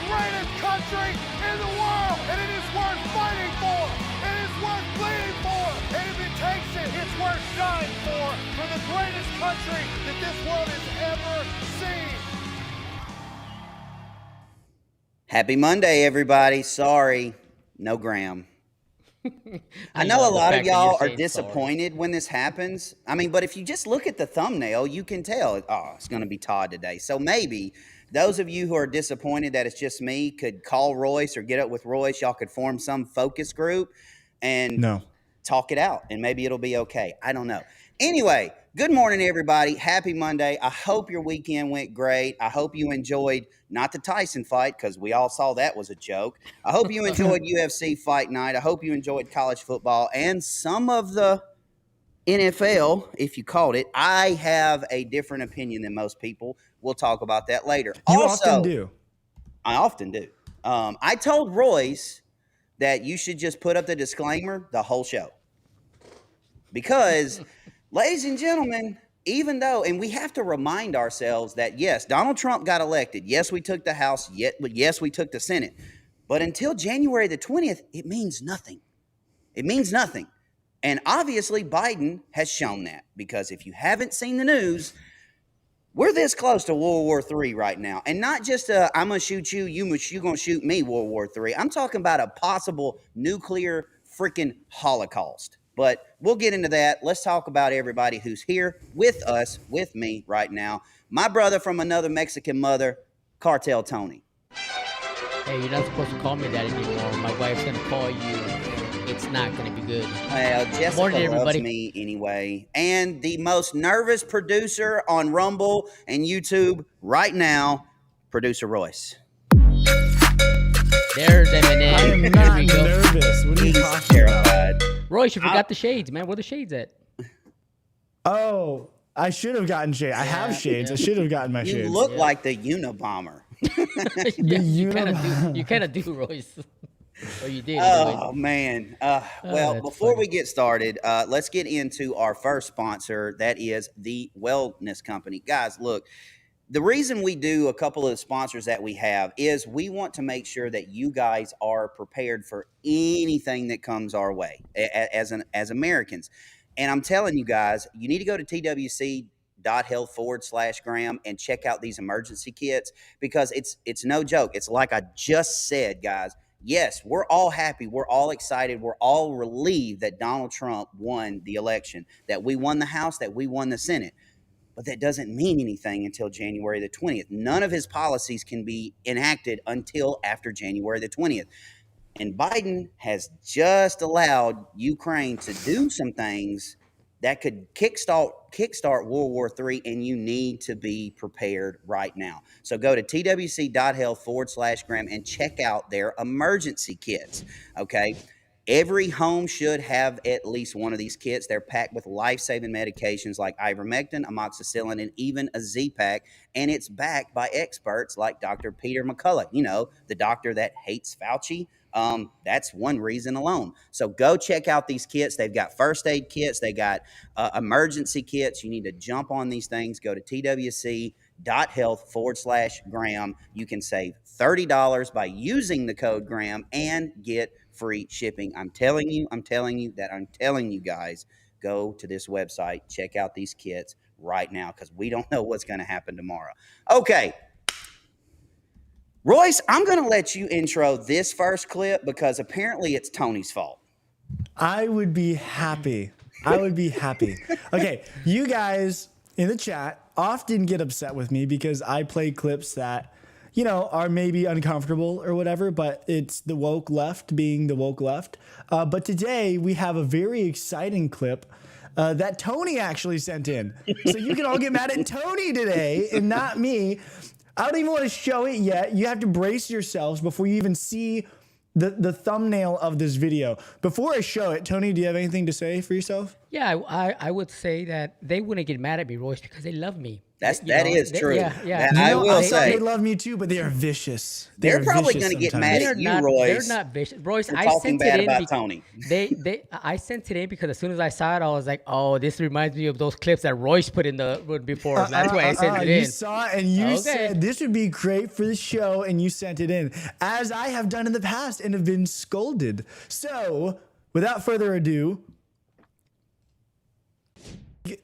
greatest country in the world, and it is worth fighting for. It is worth bleeding for, and if it takes it, it's worth dying for the greatest country that this world has ever seen. Happy Monday, everybody. Sorry, no Graham. I know a lot of y'all are disappointed when this happens. I mean, but if you just look at the thumbnail, you can tell, oh, it's going to be Todd today. So maybe those of you who are disappointed that it's just me could call Royce or get up with Royce. Y'all could form some focus group and talk it out, and maybe it'll be okay. I don't know. Anyway, good morning, everybody. Happy Monday. I hope your weekend went great. I hope you enjoyed not the Tyson fight, because we all saw that was a joke. I hope you enjoyed UFC Fight Night. I hope you enjoyed college football and some of the NFL, if you called it. I have a different opinion than most people. We'll talk about that later. You often do. I often do. I told Royce that you should just put up the disclaimer the whole show. Because, ladies and gentlemen, even though, and we have to remind ourselves that, yes, Donald Trump got elected. Yes, we took the House. Yes, we took the Senate. But until January the 20th, it means nothing. It means nothing. And obviously, Biden has shown that. Because if you haven't seen the news, we're this close to World War III right now. And not just I'm going to shoot you, you're going to shoot me World War III. I'm talking about a possible nuclear freaking Holocaust. But we'll get into that. Let's talk about everybody who's here with us, with me right now. My brother from another Mexican mother, Cartel Tony. Hey, you're not supposed to call me that anymore. My wife's going to call you. It's not going to be good. Well, Jessica loves me anyway. And the most nervous producer on Rumble and YouTube right now, producer Royce. There's Eminem. I am not nervous. What are you talking about? Royce, you forgot the shades, man. Where the shades at? Oh, I should have gotten shades. I have shades. I should have gotten my shades. You look like the Unabomber. You kind of do, Royce. Or you did. Oh, man. Well, before we get started, let's get into our first sponsor. That is the Wellness Company. Guys, look. The reason we do a couple of the sponsors that we have is we want to make sure that you guys are prepared for anything that comes our way as Americans. And I'm telling you guys, you need to go to twc.health/Graham and check out these emergency kits, because it's no joke. It's like I just said, guys. Yes, we're all happy. We're all excited. We're all relieved that Donald Trump won the election, that we won the House, that we won the Senate. But that doesn't mean anything until January the 20th. None of his policies can be enacted until after January the 20th. And Biden has just allowed Ukraine to do some things that could kickstart World War III, and you need to be prepared right now. So go to twc.health/Graham and check out their emergency kits, okay? Every home should have at least one of these kits. They're packed with life-saving medications like ivermectin, amoxicillin, and even a Z-Pack. And it's backed by experts like Dr. Peter McCullough, you know, the doctor that hates Fauci. That's one reason alone. So go check out these kits. They've got first aid kits. They got emergency kits. You need to jump on these things. Go to twc.health/Graham. You can save $30 by using the code Graham and get free shipping. I'm telling you guys, go to this website, check out these kits right now, because we don't know what's going to happen tomorrow. Okay. Royce, I'm going to let you intro this first clip, because apparently it's Tony's fault. I would be happy. Okay, you guys in the chat often get upset with me because I play clips that, you know, are maybe uncomfortable or whatever, but it's the woke left being the woke left. But today we have a very exciting clip that Tony actually sent in. So you can all get mad at Tony today and not me. I don't even want to show it yet. You have to brace yourselves before you even see the thumbnail of this video. Before I show it, Tony, do you have anything to say for yourself? Yeah, I would say that they wouldn't get mad at me, Royce, because they love me. That is true. Yeah. I will say they love me too, but they are vicious. They're probably going to get mad at you, Royce. They're not vicious. Royce, I sent it in about Tony. I sent it in because as soon as I saw it, I was like, oh, this reminds me of those clips that Royce put in before. That's why I sent it in. You saw it and you said this would be great for the show, and you sent it in, as I have done in the past and have been scolded. So, without further ado,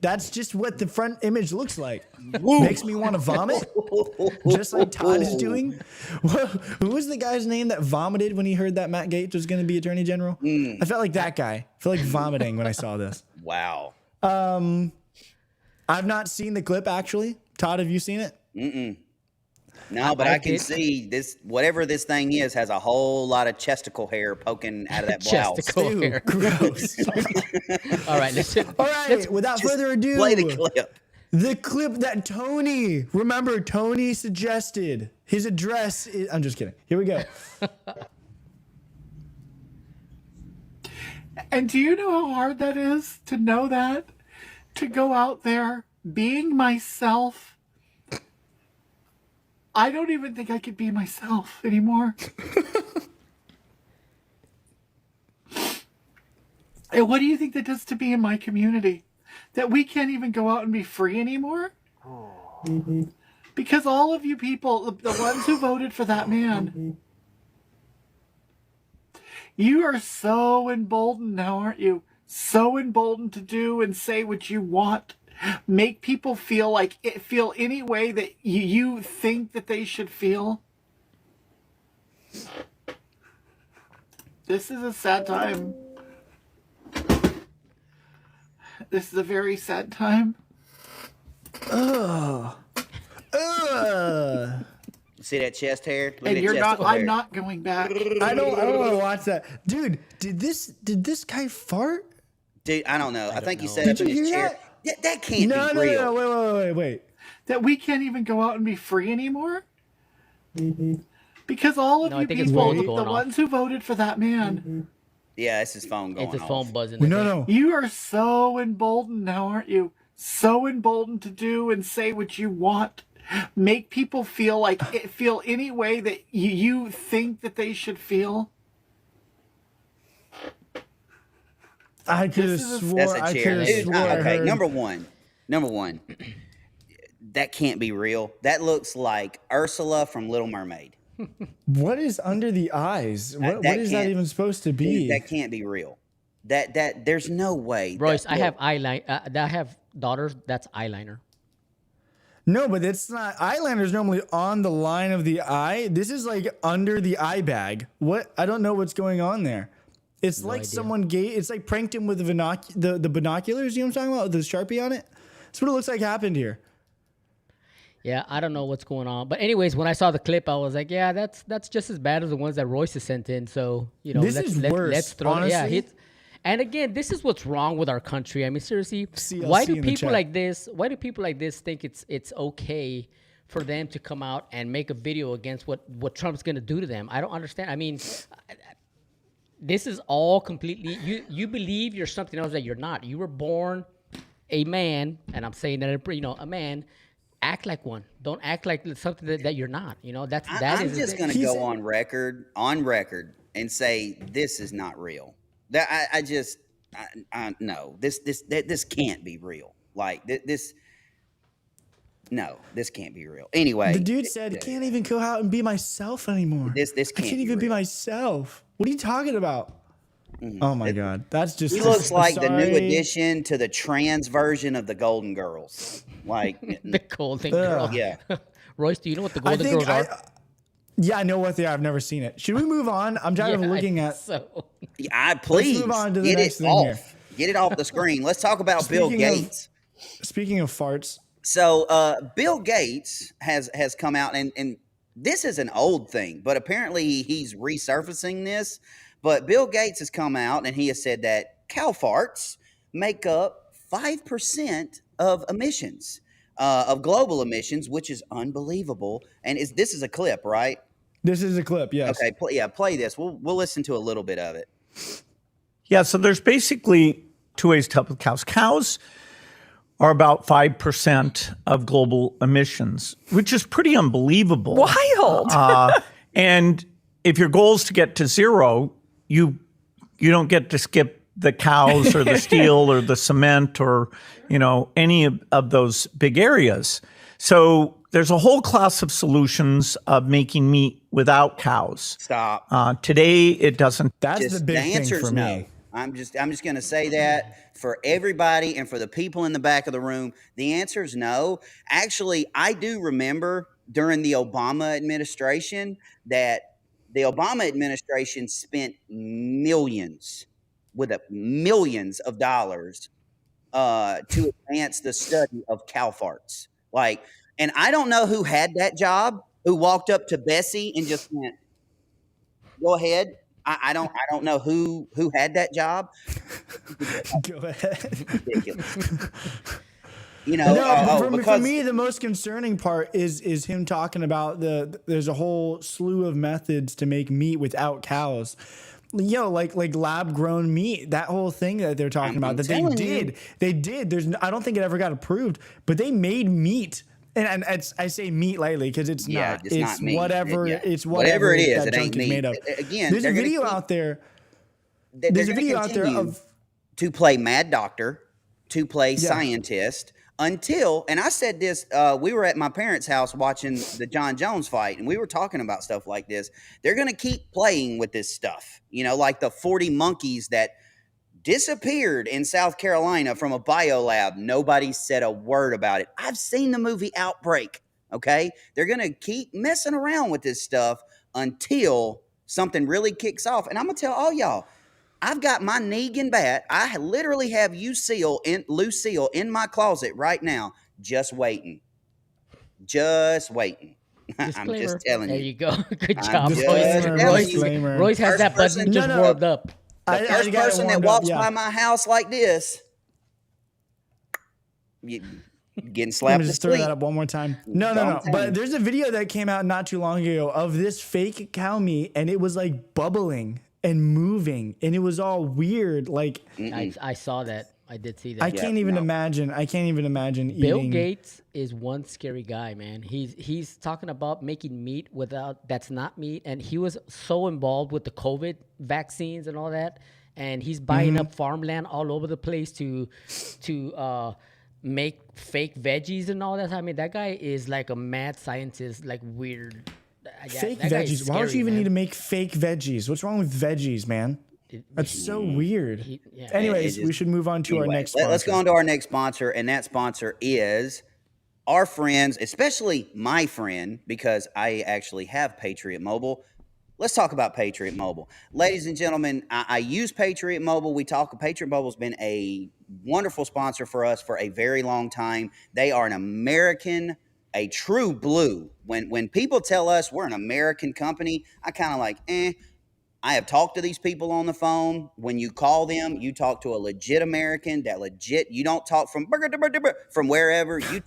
that's just what the front image looks like. Makes me want to vomit, just like Todd is doing. Who was the guy's name that vomited when he heard that Matt Gaetz was going to be Attorney General? I felt like that guy. I felt like vomiting when I saw this. Wow. I've not seen the clip, actually. Todd, have you seen it? No, but I can see this. Whatever this thing is has a whole lot of chesticle hair poking out of that blouse. Chesticle hair. Gross. All right, listen. All right, without further ado, play the clip. The clip that Tony suggested. His address is, I'm just kidding. Here we go. And do you know how hard that is to know that? To go out there being myself. I don't even think I could be myself anymore. And what do you think that does to me in my community? That we can't even go out and be free anymore? Because all of you people, the ones who voted for that man, you are so emboldened now, aren't you? So emboldened to do and say what you want. Make people feel any way that you think that they should feel. This is a sad time. This is a very sad time. See that chest hair? And you're not. I'm not going back. I don't want to watch that, dude. Did this guy fart? Dude, I don't know. I think he sat up in his chair. That can't be real. No, wait. That we can't even go out and be free anymore? Because all of you people, the ones who voted for that man. Yeah, it's his phone going off. It's his phone buzzing. No. You are so emboldened now, aren't you? So emboldened to do and say what you want. Make people feel any way that you think that they should feel. I could have swore. That's a chair. Okay, number one. That can't be real. That looks like Ursula from Little Mermaid. What is under the eyes? What is that even supposed to be? Dude, that can't be real. That there's no way. Royce, I have eyeliner. I have daughters. That's eyeliner. No, but it's not. Eyeliner is normally on the line of the eye. This is like under the eye bag. What? I don't know what's going on there. It's no like idea. Someone it's like pranked him with the binoculars. You know what I'm talking about? With the Sharpie on it. That's what it looks like happened here. Yeah, I don't know what's going on. But anyways, when I saw the clip, I was like, yeah, that's just as bad as the ones that Royce has sent in. So, let's throw honestly. it. Yeah, and again, this is what's wrong with our country. I mean, seriously, why do people like this think it's okay for them to come out and make a video against what Trump's going to do to them? I don't understand. I mean, this is all completely you believe you're something else that you're not. You were born a man, and I'm saying that a man. Act like one. Don't act like something that you're not. I'm just going to go on record and say this is not real. That no, this can't be real. Like this. No, this can't be real. Anyway, the dude said, "Can't even go out and be myself anymore." This can't even be myself. What are you talking about? Oh my God, that's just. He looks like the new addition to the trans version of the Golden Girls. Like the Golden Girls. Yeah. Royce, do you know what the Golden Girls are? Yeah, I know what they are. I've never seen it. Should we move on? I'm tired of looking at. Please move on to the get next it thing off. here. Get it off the screen. Let's talk about Bill Gates. Speaking of farts. So Bill Gates has come out, and this is an old thing, but apparently he's resurfacing this. But Bill Gates has come out, and he has said that cow farts make up 5% of emissions, of global emissions, which is unbelievable. And this is a clip, right? This is a clip, yes. Okay, play this. We'll listen to a little bit of it. Yeah, so there's basically two ways to help with cows. Cows are about 5% of global emissions, which is pretty unbelievable. Wild. And if your goal is to get to zero, you don't get to skip the cows or the steel or the cement or, any of those big areas. So there's a whole class of solutions of making meat without cows. Stop. Today, it doesn't. That's the big thing for me. I'm just going to say that for everybody and for the people in the back of the room, the answer is no. Actually, I do remember during the Obama administration that the Obama administration spent millions of dollars to advance the study of cow farts. And I don't know who had that job, who walked up to Bessie and just went, "Go ahead." I don't know who had that job. Go ahead. Ridiculous. For me, the most concerning part is him talking about there's a whole slew of methods to make meat without cows. Like lab grown meat, that whole thing that they're talking about that they did. I don't think it ever got approved, but they made meat. And I say meat lightly because it's not. It's not meat. Whatever. It's whatever it is. That it ain't junk is meat. made of. Again, there's a video out there. There's a video out there of to play Mad Doctor, to play scientist until. And I said this. We were at my parents' house watching the Jon Jones fight, and we were talking about stuff like this. They're going to keep playing with this stuff. Like the 40 monkeys that disappeared in South Carolina from a biolab. Nobody said a word about it. I've seen the movie Outbreak. Okay. They're going to keep messing around with this stuff until something really kicks off. And I'm going to tell all y'all, I've got my Negan bat. I literally have Lucille in my closet right now, just waiting. I'm just telling you. There you go. Good job, Royce has that button just warmed up. The first person that walks by my house like this, getting slapped. Let me just throw that up one more time. No. But there's a video that came out not too long ago of this fake cow meat, and it was like bubbling and moving, and it was all weird. I saw that. I did see that. I can't even imagine eating. Bill Gates is one scary guy, man. He's talking about making meat that's not meat, and he was so involved with the COVID vaccines and all that, and he's buying up farmland all over the place to make fake veggies and all that. I mean, that guy is like a mad scientist, like weird. Fake veggies. Why would you even need to make fake veggies? What's wrong with veggies, man? That's so weird. Anyways, we should move on to our next sponsor. Let's go on to our next sponsor, and that sponsor is our friends, especially my friend, because I actually have Patriot Mobile. Let's talk about Patriot Mobile. Ladies and gentlemen, I use Patriot Mobile. Patriot Mobile's been a wonderful sponsor for us for a very long time. They are an American, a true blue. When people tell us we're an American company, I kind of like, I have talked to these people on the phone. When you call them, you talk to a legit American. You don't talk from wherever. You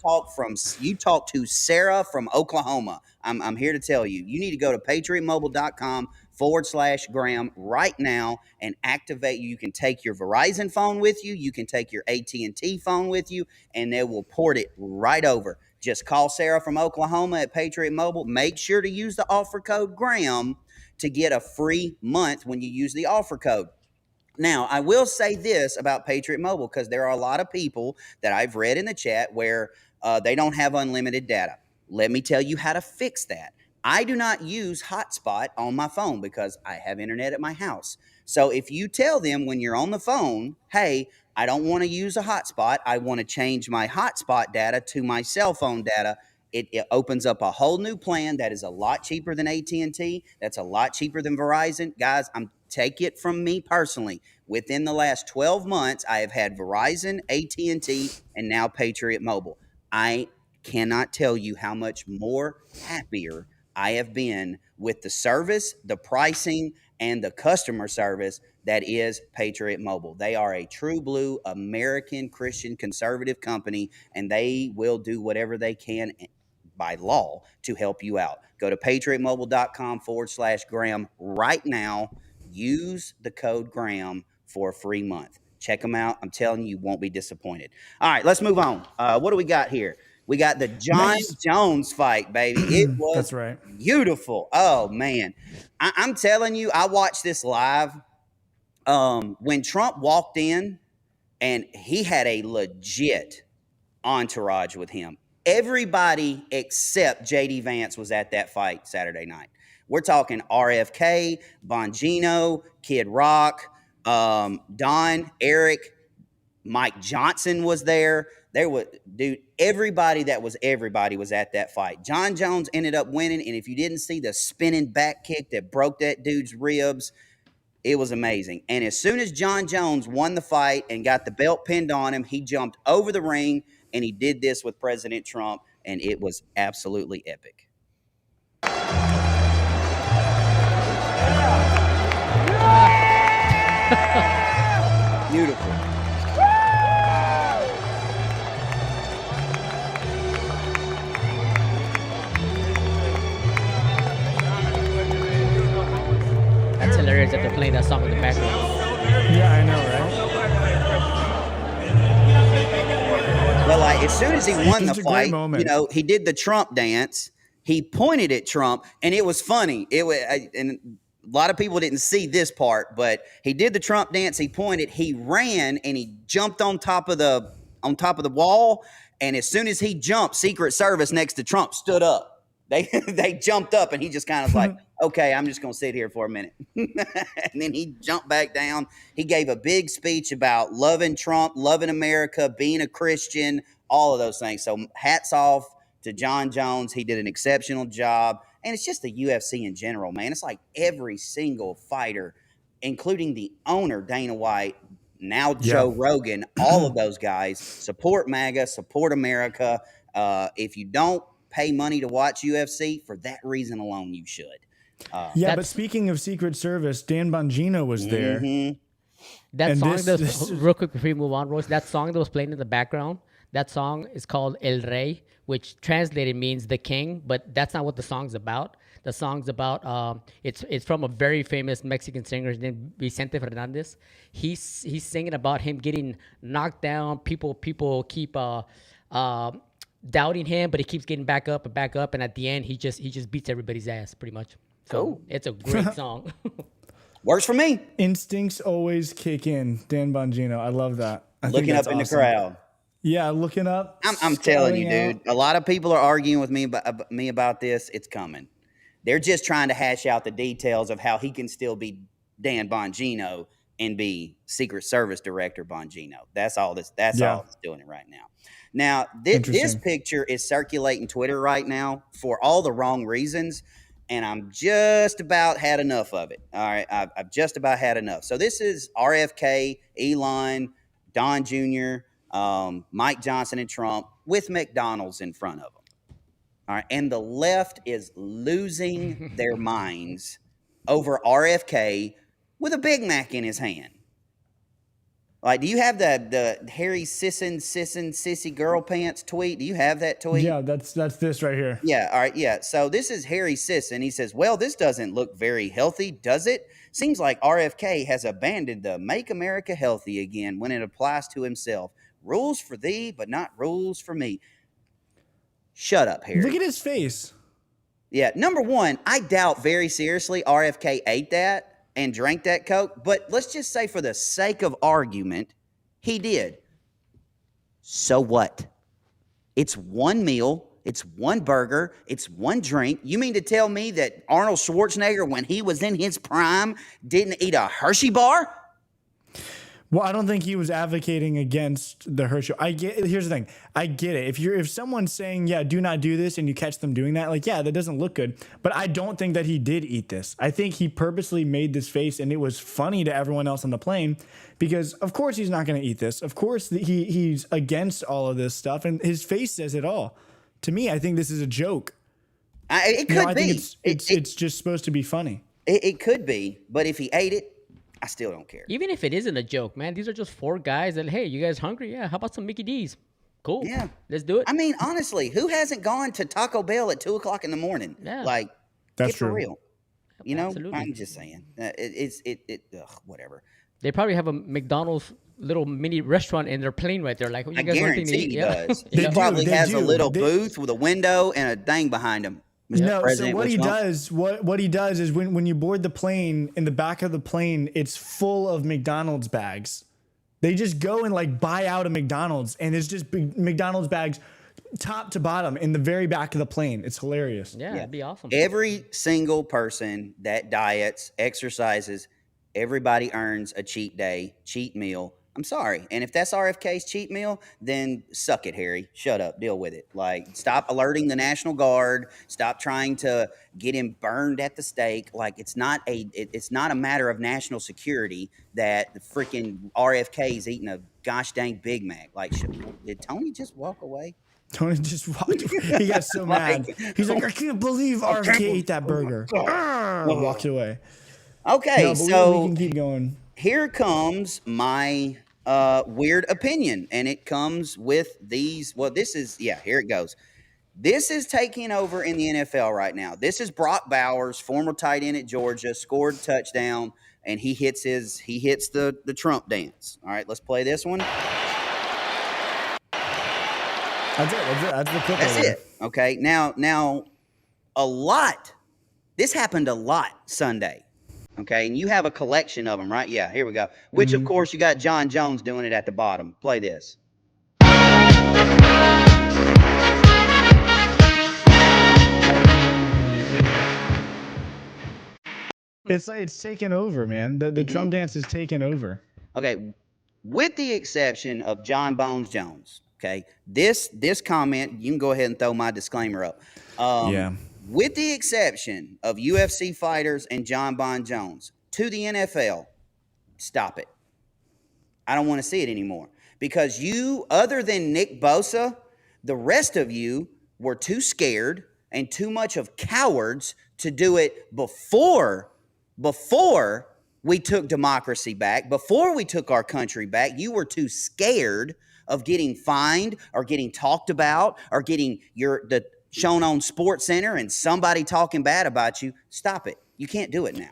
talk to Sarah from Oklahoma. I'm here to tell you, you need to go to patriotmobile.com/Graham right now and activate. You can take your Verizon phone with you. You can take your AT&T phone with you, and they will port it right over. Just call Sarah from Oklahoma at Patriot Mobile. Make sure to use the offer code Graham to get a free month when you use the offer code. Now, I will say this about Patriot Mobile, because there are a lot of people that I've read in the chat where they don't have unlimited data. Let me tell you how to fix that. I do not use hotspot on my phone because I have internet at my house. So if you tell them when you're on the phone, hey, I don't want to use a hotspot, I want to change my hotspot data to my cell phone data, it opens up a whole new plan that is a lot cheaper than AT&T. That's a lot cheaper than Verizon. Guys, take it from me personally. Within the last 12 months, I have had Verizon, AT&T, and now Patriot Mobile. I cannot tell you how much more happier I have been with the service, the pricing, and the customer service that is Patriot Mobile. They are a true blue American Christian conservative company, and they will do whatever they can by law to help you out. Go to patriotmobile.com/Graham right now. Use the code Graham for a free month. Check them out. I'm telling you, you won't be disappointed. All right, let's move on. What do we got here? We got the Jon Jones fight, baby. It was That's right. Beautiful. Oh, man. I'm telling you, I watched this live. When Trump walked in, and he had a legit entourage with him. Everybody except J.D. Vance was at that fight Saturday night. We're talking RFK, Bongino, Kid Rock, Don, Eric, Mike Johnson was there. Everybody was at that fight. Jon Jones ended up winning, and if you didn't see the spinning back kick that broke that dude's ribs, it was amazing. And as soon as Jon Jones won the fight and got the belt pinned on him, he jumped over the ring, and he did this with President Trump, and it was absolutely epic. Beautiful. That's hilarious that they're playing that song in the background. Yeah, I know, right? Well, like, as soon as he won the It's a fight, great moment. he did the Trump dance. He pointed at Trump, and it was funny. And a lot of people didn't see this part, but he did the Trump dance. He pointed, he ran, and he jumped on top of the wall. And as soon as he jumped, Secret Service next to Trump stood up. They jumped up, and he just kind of like, okay, I'm just going to sit here for a minute. And then he jumped back down. He gave a big speech about loving Trump, loving America, being a Christian, all of those things. So hats off to Jon Jones. He did an exceptional job. And it's just the UFC in general, man. It's like every single fighter, including the owner, Dana White, now Joe Rogan, all of those guys support MAGA, support America. If you don't pay money to watch UFC, for that reason alone, you should. But speaking of Secret Service, Dan Bongino was there. That song, real quick before you move on, Royce, that song that was playing in the background, that song is called El Rey, which translated means the king, but that's not what the song's about. The song's about, it's from a very famous Mexican singer named Vicente Fernandez. He's singing about him getting knocked down. People keep doubting him, but he keeps getting back up, and at the end, he just beats everybody's ass, pretty much. So Cool. It's a great song. Works for me. Instincts always kick in. Dan Bongino, I love that. Looking up in the crowd. Yeah, looking up. I'm telling you, dude. A lot of people are arguing with me about this. It's coming. They're just trying to hash out the details of how he can still be Dan Bongino and be Secret Service Director Bongino. That's all this. That's all that's doing it right now. Now, this picture is circulating Twitter right now for all the wrong reasons, and I'm just about had enough of it. All right, I've just about had enough. So this is RFK, Elon, Don Jr., Mike Johnson, and Trump with McDonald's in front of them. All right, and the left is losing their minds over RFK with a Big Mac in his hand. Like, do you have the Harry Sissy girl pants tweet? Do you have that tweet? Yeah, that's this right here. Yeah, all right, yeah. So this is Harry Sisson. He says, well, this doesn't look very healthy, does it? Seems like RFK has abandoned the Make America Healthy again when it applies to himself. Rules for thee, but not rules for me. Shut up, Harry. Look at his face. Yeah, number one, I doubt very seriously RFK ate that and drank that Coke, but let's just say for the sake of argument, he did. So what? It's one meal, it's one burger, it's one drink. You mean to tell me that Arnold Schwarzenegger, when he was in his prime, didn't eat a Hershey bar? Well, I don't think he was advocating against the Hershey. Here's the thing. I get it. If someone's saying, yeah, do not do this, and you catch them doing that, like, yeah, that doesn't look good. But I don't think that he did eat this. I think he purposely made this face, and it was funny to everyone else on the plane because, of course, he's not going to eat this. Of course, he's against all of this stuff, and his face says it all. To me, I think this is a joke. It could be. I think it's just supposed to be funny. It could be, but if he ate it, I still don't care. Even if it isn't a joke, man, these are just four guys that, hey, you guys hungry? Yeah, how about some Mickey D's? Cool. Yeah. Let's do it. I mean, honestly, who hasn't gone to Taco Bell at 2 o'clock in the morning? Yeah. Like, That's get for true. real. You know, Absolutely. I'm just saying. Whatever. They probably have a McDonald's little mini restaurant in their plane right there. Like, I guarantee he does. They He do, probably they has a do. little They- booth with a window and a thing behind him. Mr. No, so President, what which he one? does, what he does is when you board the plane, in the back of the plane, it's full of McDonald's bags. They just go and like buy out a McDonald's, and it's just big McDonald's bags, top to bottom, in the very back of the plane. It's hilarious. Yeah, that'd be awesome. Every single person that diets, exercises, everybody earns a cheat day, cheat meal. I'm sorry. And if that's RFK's cheat meal, then suck it, Harry. Shut up. Deal with it. Like, stop alerting the National Guard. Stop trying to get him burned at the stake. Like, it's not a matter of national security that the freaking RFK's eating a gosh dang Big Mac. Like, did Tony just walk away? Tony just walked away. He got so mad. He's like, I can't believe RFK ate that burger. Walked away. Okay, No, but so we can keep going. here comes my weird opinion, and it comes with these. Well, here it goes. This is taking over in the NFL right now. This is Brock Bowers, former tight end at Georgia, scored a touchdown, and he hits the Trump dance. All right, let's play this one. That's it. That's the clip. That's it. Okay, now this happened a lot Sunday. Okay, and you have a collection of them, right? Yeah, here we go. Which, of course, you got Jon Jones doing it at the bottom. Play this. It's like it's taken over, man. The Trump dance is taken over. Okay, with the exception of Jon Bones Jones. Okay, this comment, you can go ahead and throw my disclaimer up. Yeah. With the exception of UFC fighters and Jon Bon Jones, to the NFL, stop it. I don't want to see it anymore. Because you, other than Nick Bosa, the rest of you were too scared and too much of cowards to do it before we took democracy back, before we took our country back. You were too scared of getting fined or getting talked about or getting shown on Sports Center and somebody talking bad about you. Stop it. You can't do it now.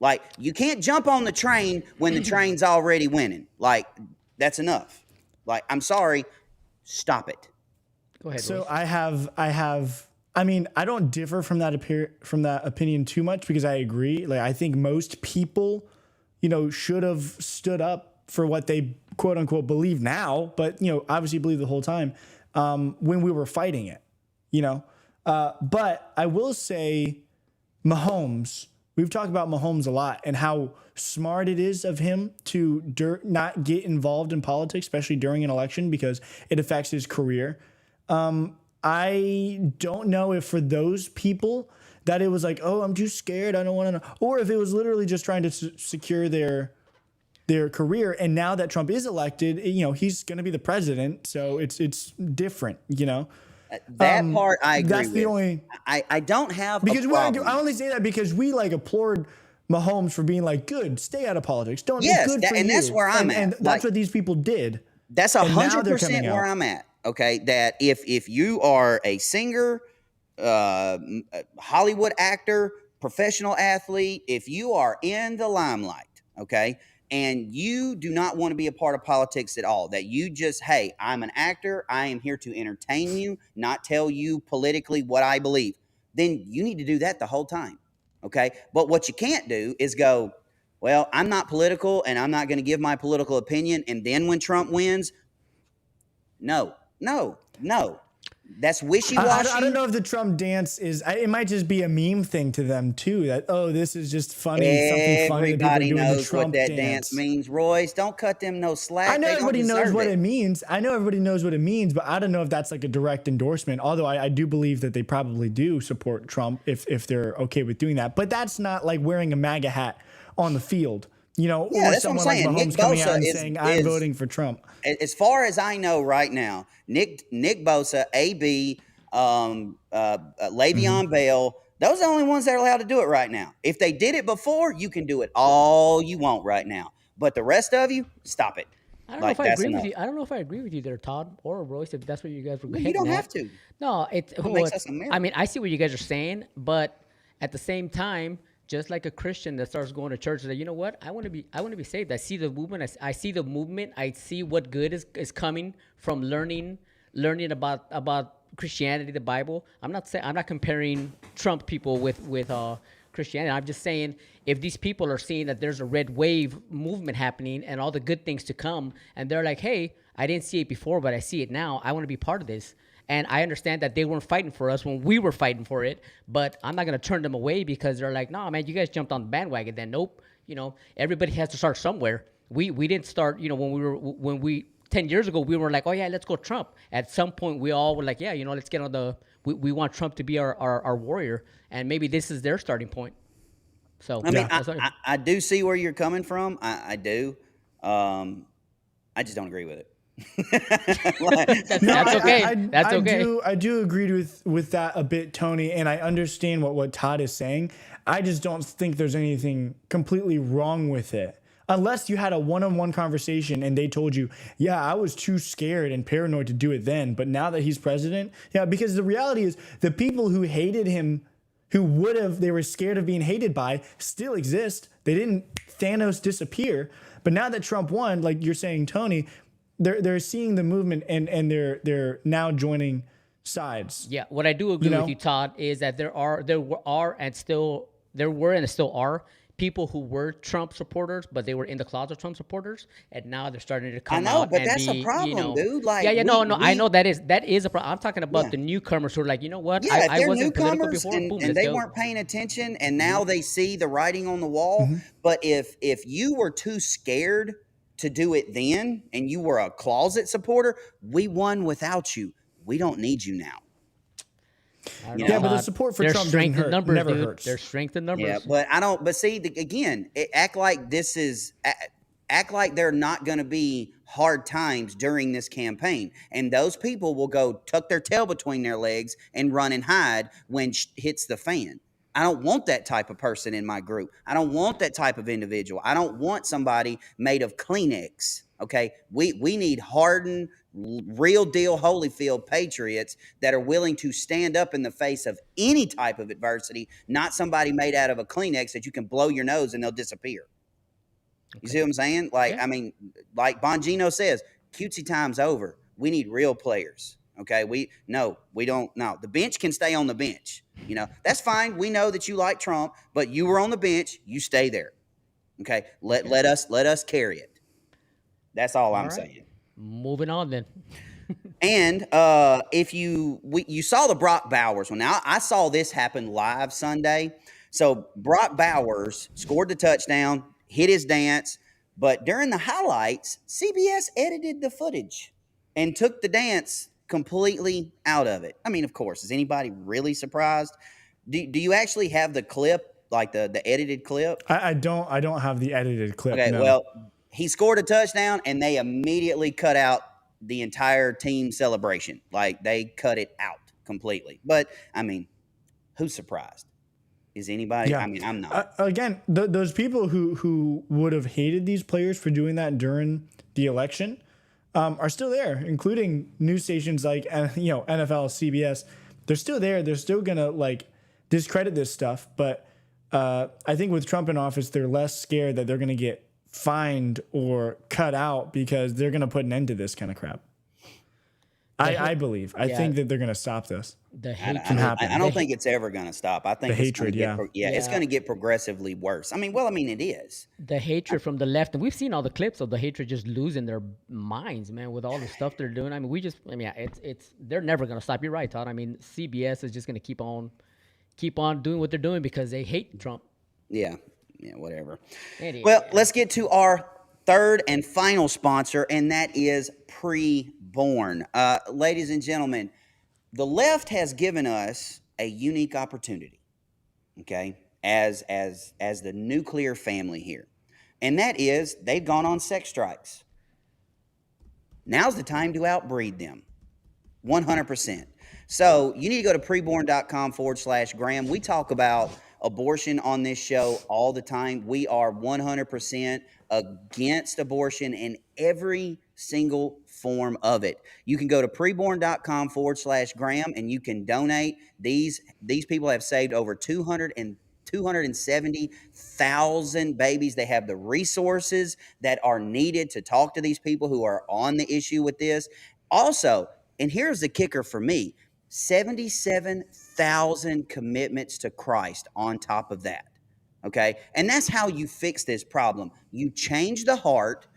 Like, you can't jump on the train when the train's already winning. Like, that's enough. Like, I'm sorry. Stop it. Go ahead. So Royce. I mean, I don't differ from that opinion too much, because I agree. Like, I think most people, should have stood up for what they quote unquote believe now, but obviously believe the whole time when we were fighting it. But I will say, Mahomes. We've talked about Mahomes a lot and how smart it is of him to not get involved in politics, especially during an election, because it affects his career. I don't know if for those people that it was like, oh, I'm too scared, I don't want to know, or if it was literally just trying to secure their career. And now that Trump is elected, he's going to be the president, so it's different, That part I agree That's the with. only I don't have because a problem. I only say that because we applaud Mahomes for being like, good, stay out of politics. Don't Yes, good for and you. that's where I'm at. And that's Like, what these people did. That's And now they're 100% coming where out. I'm at. Okay, that if you are a singer, Hollywood actor, professional athlete, if you are in the limelight, okay, and you do not want to be a part of politics at all, that you just, hey, I'm an actor, I am here to entertain you, not tell you politically what I believe, then you need to do that the whole time, okay? But what you can't do is go, well, I'm not political and I'm not going to give my political opinion, and then when Trump wins, no. That's wishy-washy. I don't know if the Trump dance is. It might just be a meme thing to them too. That this is just funny. Something funny that people are Everybody doing knows the Trump what that dance means, Royce. Don't cut them no slack. I know They don't everybody knows deserve what it means. I know everybody knows what it means, but I don't know if that's like a direct endorsement. Although I do believe that they probably do support Trump if they're okay with doing that. But that's not like wearing a MAGA hat on the field. Yeah, or that's someone what I'm saying. like Mahomes Nick coming Bosa out and saying, I'm voting for Trump. As far as I know right now, Nick Bosa, AB, Le'Veon Bell, those are the only ones that are allowed to do it right now. If they did it before, you can do it all you want right now. But the rest of you, stop it. I don't know if I agree with you. I don't know if I agree with you there, Todd or Royce, if that's what you guys were You don't have to. No, What makes us American? I mean, I see what you guys are saying, but at the same time, just like a Christian that starts going to church, that you know what, I want to be saved. I see the movement. I see the movement. I see what good is coming from learning about Christianity, the Bible. I'm not comparing Trump people with Christianity. I'm just saying, if these people are seeing that there's a red wave movement happening and all the good things to come, and they're like, hey, I didn't see it before, but I see it now. I want to be part of this. And I understand that they weren't fighting for us when we were fighting for it, but I'm not going to turn them away because they're like, no, man, you guys jumped on the bandwagon. Then nope. Everybody has to start somewhere. We didn't start, when we 10 years ago, we were like, oh yeah, let's go Trump. At some point, we all were like, yeah, let's get on we want Trump to be our warrior. And maybe this is their starting point. So I mean, I do see where you're coming from. I do. I just don't agree with it. That's okay. That's okay. I do agree with that a bit, Tony, and I understand what Todd is saying. I just don't think there's anything completely wrong with it. Unless you had a one-on-one conversation and they told you, yeah, I was too scared and paranoid to do it then, but now that he's president, yeah, because the reality is the people who hated him, they were scared of being hated by, still exist. They didn't Thanos disappear. But now that Trump won, like you're saying, Tony, they're seeing the movement and they're now joining sides. Yeah, what I do agree with you, Todd, is that there were and still are people who were Trump supporters, but they were in the closet of Trump supporters, and now they're starting to come out. I know, but that's a problem, dude. Like, I know that is a problem. I'm talking about the newcomers who are like, you know what? Yeah, I wasn't political newcomers before. and they weren't paying attention, and now they see the writing on the wall. But if you were too scared to do it then, and you were a closet supporter, we won without you. We don't need you now. Yeah, but the support for Trump never hurts. There's strength in numbers. Yeah, but I don't. But see, again, act like they're not going to be hard times during this campaign, and those people will go tuck their tail between their legs and run and hide when hits the fan. I don't want that type of person in my group. I don't want that type of individual. I don't want somebody made of Kleenex. Okay, we need hardened, real deal Holyfield patriots that are willing to stand up in the face of any type of adversity, not somebody made out of a Kleenex that you can blow your nose and they'll disappear. Okay. You see what I'm saying? Like, yeah. I mean, like Bongino says, cutesy time's over. We need real players. Okay, we don't. No, the bench can stay on the bench. That's fine. We know that you like Trump, but you were on the bench. You stay there. Okay, let us carry it. That's all I'm saying. Moving on then. And if you saw the Brock Bowers one. Now I saw this happen live Sunday. So Brock Bowers scored the touchdown, hit his dance, but during the highlights, CBS edited the footage and took the dance completely out of it. I mean, of course, is anybody really surprised? Do you actually have the clip, like the edited clip? I don't have the edited clip. Okay, no. Well, he scored a touchdown and they immediately cut out the entire team celebration. Like, they cut it out completely. But I mean, who's surprised? Is anybody? Yeah. I mean, I'm not. Again, those people who would have hated these players for doing that during the election are still there, including news stations like NFL, CBS. They're still there. They're still gonna discredit this stuff. But I think with Trump in office, they're less scared that they're gonna get fined or cut out because they're gonna put an end to this kind of crap. I believe. I think that they're gonna stop this. The hate can happen. I don't think it's ever gonna stop. I think the hatred. It's gonna get progressively worse. I mean, it is. The hatred from the left, and we've seen all the clips of the hatred just losing their minds, man, with all the stuff they're doing. I mean, it's they're never gonna stop. You're right, Todd. I mean, CBS is just gonna keep on doing what they're doing because they hate Trump. Yeah, whatever. Well, let's get to our third and final sponsor, and that is Preborn. Ladies and gentlemen, the left has given us a unique opportunity, okay, as the nuclear family here. And that is, they've gone on sex strikes. Now's the time to outbreed them. 100%. So you need to go to preborn.com/Graham. We talk about abortion on this show all the time. We are 100% against abortion in every single form of it. You can go to preborn.com/Graham and you can donate. These people have saved over 250 270,000 babies. They have the resources that are needed to talk to these people who are on the issue with this. Also, and here's the kicker for me, 77,000 commitments to Christ on top of that. Okay. And that's how you fix this problem. You change the heart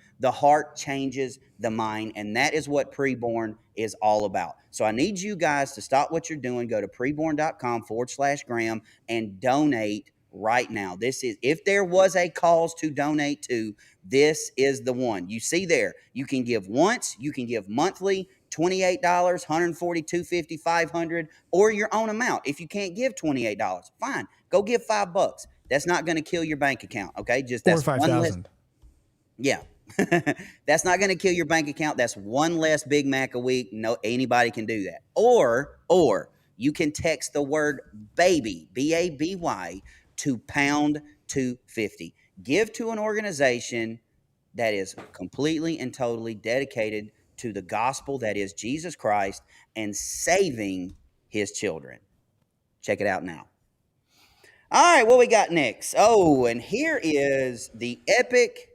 changes the mind. And that is what Preborn is all about. So I need you guys to stop what you're doing. Go to preborn.com/Graham and donate right now. This is, if there was a cause to donate to, this is the one. You see there, you can give once, you can give monthly, $28, $140, $250, $500, or your own amount. If you can't give $28, fine, go give $5. That's not going to kill your bank account. Okay. Just that's or 5,000. Yeah. That's not going to kill your bank account. That's one less Big Mac a week. No, anybody can do that. Or you can text the word baby, BABY, to pound 250. Give to an organization that is completely and totally dedicated to the gospel, that is Jesus Christ, and saving his children. Check it out now. All right, what we got next? Oh, and here is the epic,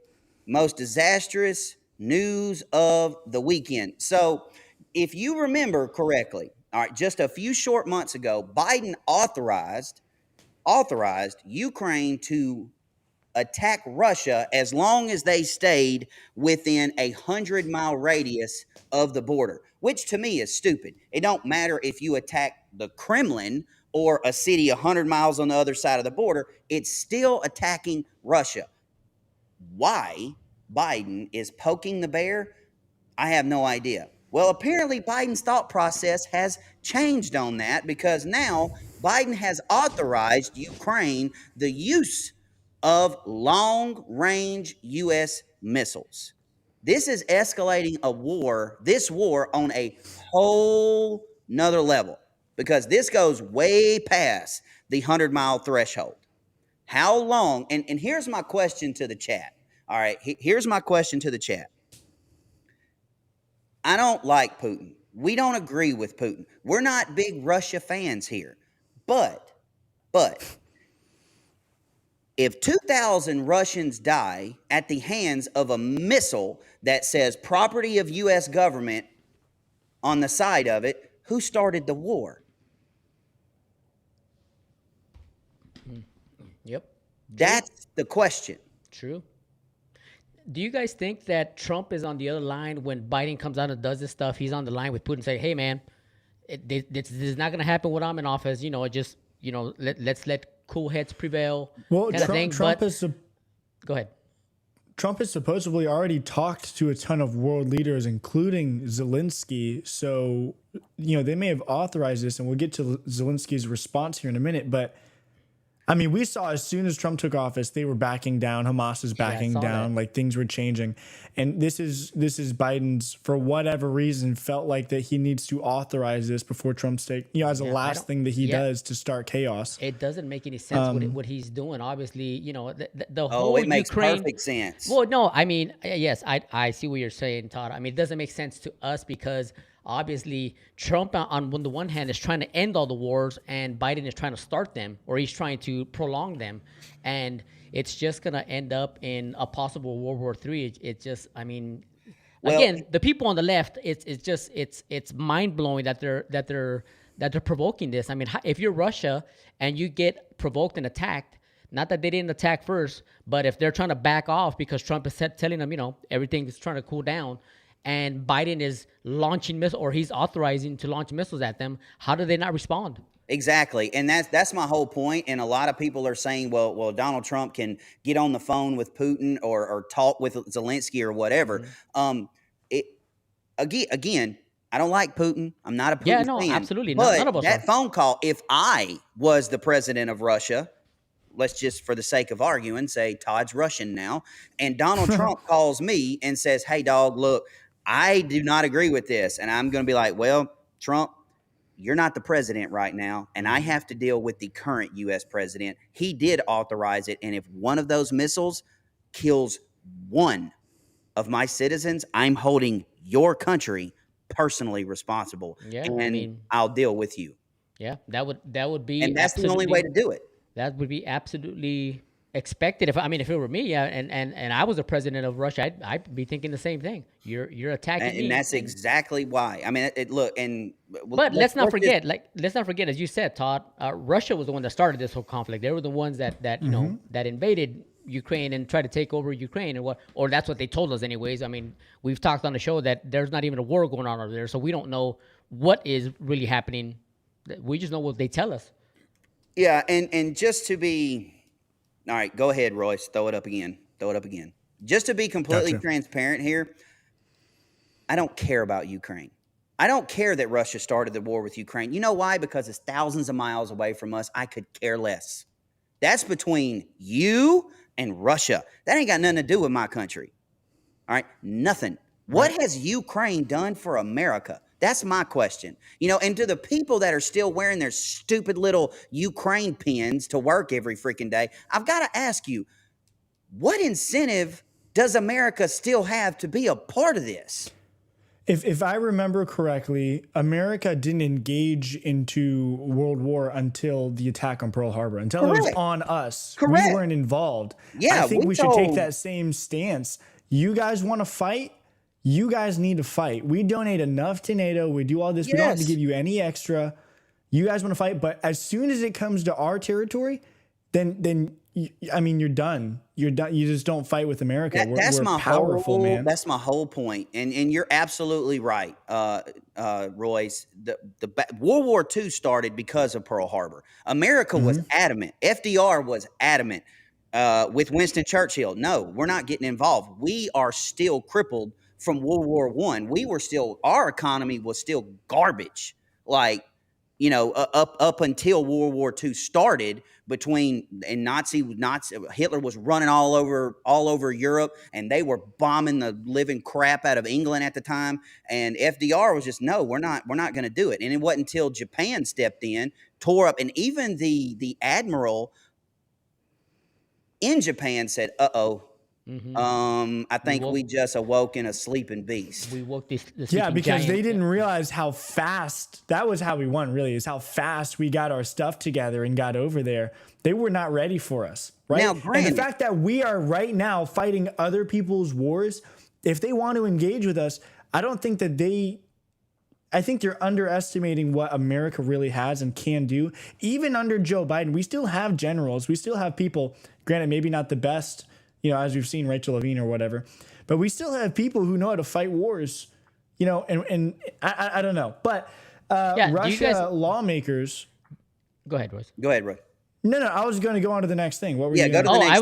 most disastrous news of the weekend. So if you remember correctly, all right, just a few short months ago, Biden authorized Ukraine to attack Russia as long as they stayed within a 100-mile radius of the border, which to me is stupid. It don't matter if you attack the Kremlin or a city 100 miles on the other side of the border, it's still attacking Russia. Why Biden is poking the bear, I have no idea. Well, apparently Biden's thought process has changed on that, because now Biden has authorized Ukraine the use of long-range U.S. missiles. This is escalating this war on a whole nother level, because this goes way past the 100-mile threshold. How long? And here's my question to the chat. All right, here's my question to the chat. I don't like Putin. We don't agree with Putin. We're not big Russia fans here. But if 2,000 Russians die at the hands of a missile that says property of U.S. government on the side of it, who started the war? Yep. That's the question. True. Do you guys think that Trump is on the other line when Biden comes out and does this stuff? He's on the line with Putin saying, hey, man, this is not going to happen when I'm in office. Let's let cool heads prevail. Well, Trump Go ahead. Trump has supposedly already talked to a ton of world leaders, including Zelensky. So, they may have authorized this, and we'll get to Zelensky's response here in a minute. But I mean, we saw as soon as Trump took office, they were backing down. Hamas is backing down. That. Like, things were changing. And this is Biden's, for whatever reason, felt like that he needs to authorize this before Trump's as a last thing that he does to start chaos. It doesn't make any sense what he's doing. Obviously, the whole it makes Ukraine, perfect sense. Well, no, I mean, yes, I see what you're saying, Todd. I mean, it doesn't make sense to us because obviously Trump on the one hand is trying to end all the wars, and Biden is trying to start them, or he's trying to prolong them, and it's just gonna end up in a possible World War III. It's just, I mean, again, the people on the left, it's mind blowing that they're provoking this. I mean, if you're Russia and you get provoked and attacked, not that they didn't attack first, but if they're trying to back off because Trump is telling them, everything is trying to cool down, and Biden is launching missiles, or he's authorizing to launch missiles at them, how do they not respond? Exactly. And that's my whole point. And a lot of people are saying, well, Donald Trump can get on the phone with Putin or talk with Zelensky or whatever. Mm-hmm. Again, I don't like Putin. I'm not a Putin fan. Absolutely. But none of us that are. phone call, if I was the president of Russia, let's just, for the sake of arguing, say Todd's Russian now, and Donald Trump calls me and says, hey, dog, look, I do not agree with this. And I'm going to be like, well, Trump, you're not the president right now, and I have to deal with the current U.S. president. He did authorize it, and if one of those missiles kills one of my citizens, I'm holding your country personally responsible, and I'll deal with you. Yeah, that would be, and that's the only way to do it. That would be absolutely expected. If it were me, yeah, and I was the president of Russia, I'd be thinking the same thing. You're attacking me, and that's exactly why. I mean, look, and but let's not forget, as you said, Todd, Russia was the one that started this whole conflict. They were the ones that that invaded Ukraine and tried to take over Ukraine, or that's what they told us, anyways. I mean, we've talked on the show that there's not even a war going on over there, so we don't know what is really happening. We just know what they tell us. Yeah, and just to be, all right, go ahead, Royce. Throw it up again. Just to be completely transparent here, I don't care about Ukraine. I don't care that Russia started the war with Ukraine. You know why? Because it's thousands of miles away from us. I could care less. That's between you and Russia. That ain't got nothing to do with my country. All right? Nothing. What has Ukraine done for America? That's my question. And to the people that are still wearing their stupid little Ukraine pins to work every freaking day, I've got to ask you, what incentive does America still have to be a part of this? If I remember correctly, America didn't engage into World War until the attack on Pearl Harbor, until it was on us. Correct. We weren't involved. Yeah, I think we should take that same stance. You guys want to fight? You guys need to fight. We donate enough to NATO. We do all this. Yes. We don't have to give you any extra. You guys want to fight, but as soon as it comes to our territory, then you're done. You're done. You just don't fight with America. That's we're my powerful, man. That's my whole point. And you're absolutely right, Royce. The World War II started because of Pearl Harbor. America was adamant. FDR was adamant with Winston Churchill. No, we're not getting involved. We are still crippled from World War I. Our economy was still garbage. Up until World War II started, Hitler was running all over Europe, and they were bombing the living crap out of England at the time. And FDR was just, no, we're not going to do it. And it wasn't until Japan stepped in, tore up, and even the admiral in Japan said, I think we just awoke in a sleeping beast. We woke this because giant. They didn't realize how fast, that was how we won, really, is how fast we got our stuff together and got over there. They were not ready for us, right? Now, and the fact that we are right now fighting other people's wars, if they want to engage with us, I think they're underestimating what America really has and can do. Even under Joe Biden, we still have generals. We still have people, granted, maybe not the best, as we've seen Rachel Levine or whatever, but we still have people who know how to fight wars, and I don't know. But Russia lawmakers. Go ahead, Royce. Go ahead, Roy. No, I was going to go on to the next thing. What were you go to the next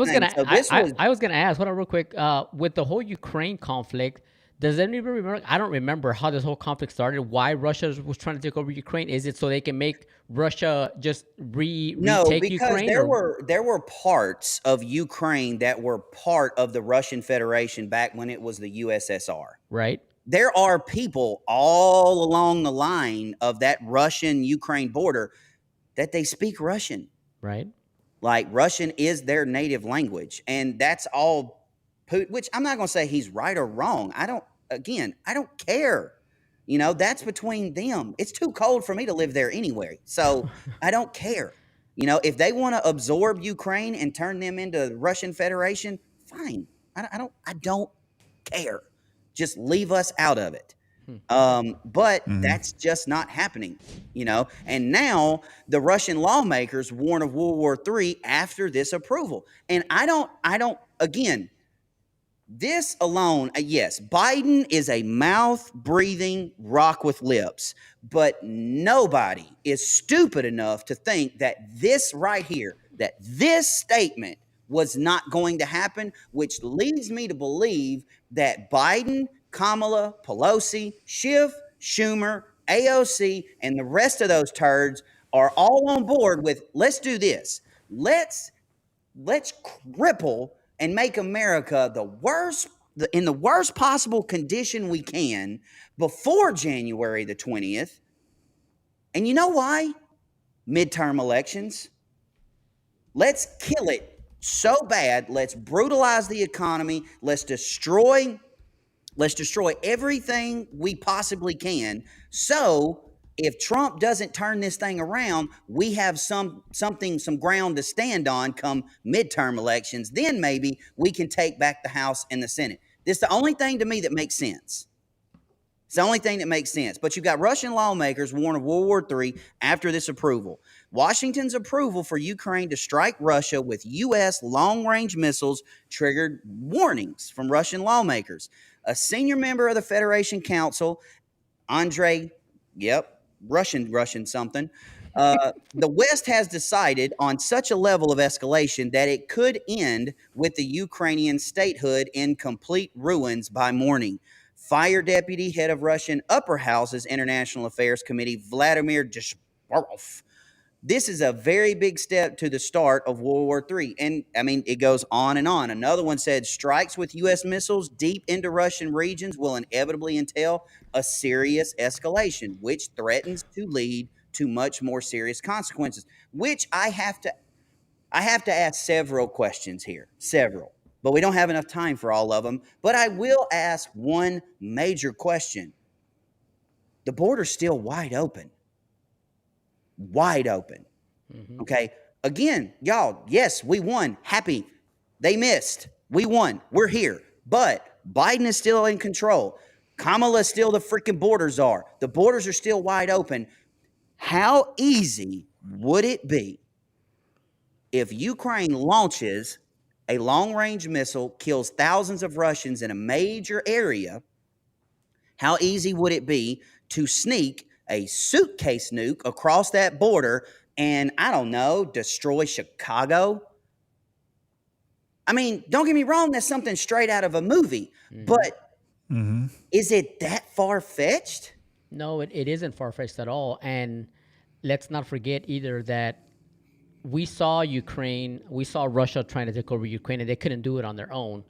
thing. I was going to ask, hold on real quick, with the whole Ukraine conflict, does anybody remember? I don't remember how this whole conflict started. Why Russia was trying to take over Ukraine? Is it so they can make Russia just retake Ukraine? No, because there were parts of Ukraine that were part of the Russian Federation back when it was the USSR. Right. There are people all along the line of that Russian-Ukraine border that they speak Russian. Right. Like Russian is their native language, and that's all. Which I'm not going to say he's right or wrong. I don't care. That's between them. It's too cold for me to live there anyway. So I don't care. If they want to absorb Ukraine and turn them into the Russian Federation, fine. I don't care. Just leave us out of it. But that's just not happening, and now the Russian lawmakers warn of World War III after this approval. And I don't, again, this alone, yes, Biden is a mouth-breathing rock with lips, but nobody is stupid enough to think that this right here, that this statement was not going to happen, which leads me to believe that Biden, Kamala, Pelosi, Schiff, Schumer, AOC, and the rest of those turds are all on board with, let's do this. Let's cripple and make America in the worst possible condition we can before January the 20th. And you know why? Midterm elections. Let's kill it so bad. Let's brutalize the economy. Let's destroy everything we possibly can. So If Trump doesn't turn this thing around, we have some ground to stand on come midterm elections. Then maybe we can take back the House and the Senate. This is the only thing to me that makes sense. It's the only thing that makes sense. But you've got Russian lawmakers warn of World War III after this approval. Washington's approval for Ukraine to strike Russia with U.S. long-range missiles triggered warnings from Russian lawmakers. A senior member of the Federation Council, Andrei, Russian something. The West has decided on such a level of escalation that it could end with the Ukrainian statehood in complete ruins by morning. Fire Deputy Head of Russian Upper House's International Affairs Committee, Vladimir Deshparov. This is a very big step to the start of World War III. And I mean, it goes on and on. Another one said strikes with U.S. missiles deep into Russian regions will inevitably entail a serious escalation, which threatens to lead to much more serious consequences, which I have to ask several questions here, but we don't have enough time for all of them. But I will ask one major question. The border's still wide open. Okay. Again, y'all, yes, we won. Happy. They missed. We won. We're here. But Biden is still in control. Kamala is still the freaking border czar. The borders are still wide open. How easy would it be if Ukraine launches a long-range missile, kills thousands of Russians in a major area? How easy would it be to sneak a suitcase nuke across that border and, I don't know, destroy Chicago? I mean, don't get me wrong, that's something straight out of a movie, but is it that far-fetched? No, it isn't far-fetched at all. And let's not forget either that we saw Russia trying to take over Ukraine, and they couldn't do it on their own.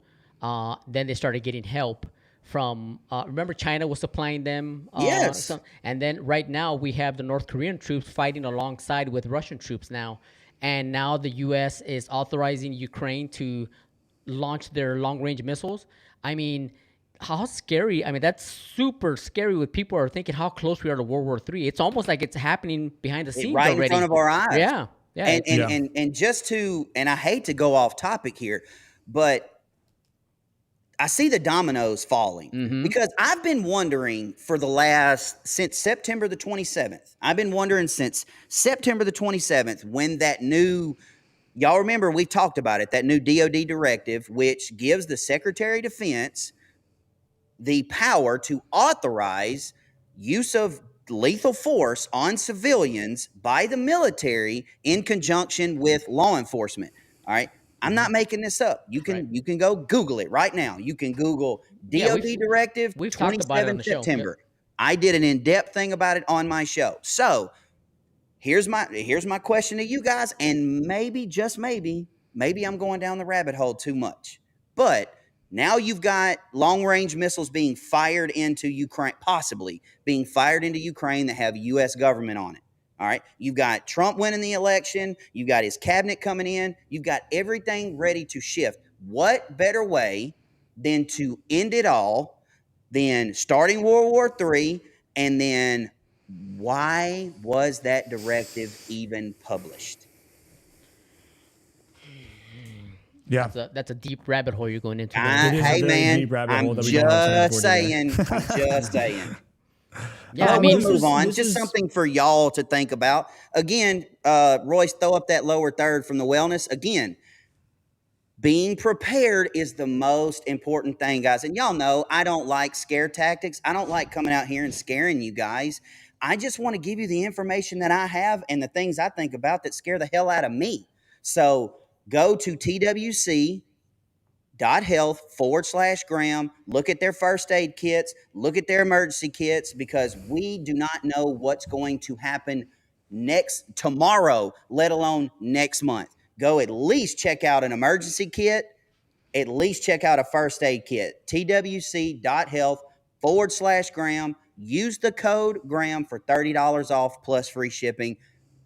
Then they started getting help from, remember China was supplying them? Yes. And then right now we have the North Korean troops fighting alongside with Russian troops now. And now the U.S. is authorizing Ukraine to launch their long-range missiles. I mean, how scary. I mean, that's super scary when people are thinking how close we are to World War III. It's almost like it's happening behind the scenes right already. In front of our eyes. Yeah. Yeah. And just to, and I hate to go off topic here, but I see the dominoes falling because I've been wondering since September the 27th. I've been wondering since September the 27th when that new, y'all remember we've talked about it, that new DOD directive, which gives the Secretary of Defense the power to authorize use of lethal force on civilians by the military in conjunction with law enforcement. All right. I'm not making this up. You can go Google it right now. You can Google DOD Directive 27 September. Yep. I did an in-depth thing about it on my show. So here's my question to you guys, and maybe, just maybe I'm going down the rabbit hole too much. But now you've got long-range missiles being fired into Ukraine, possibly being fired into Ukraine that have U.S. government on it. All right. You've got Trump winning the election. You've got his cabinet coming in. You've got everything ready to shift. What better way than to end it all than starting World War III? And then why was that directive even published? Yeah. That's a deep rabbit hole you're going into. Hey, man, I'm just saying. Yeah, I mean, we'll move on. Just something for y'all to think about. Again, Royce, throw up that lower third from the wellness. Again, being prepared is the most important thing, guys. And y'all know I don't like scare tactics. I don't like coming out here and scaring you guys. I just want to give you the information that I have and the things I think about that scare the hell out of me. So go to twc.health/Graham, look at their first aid kits, look at their emergency kits, because we do not know what's going to happen tomorrow, let alone next month. Go at least check out an emergency kit, at least check out a first aid kit. twc.health/Graham. Use the code Graham for $30 off plus free shipping.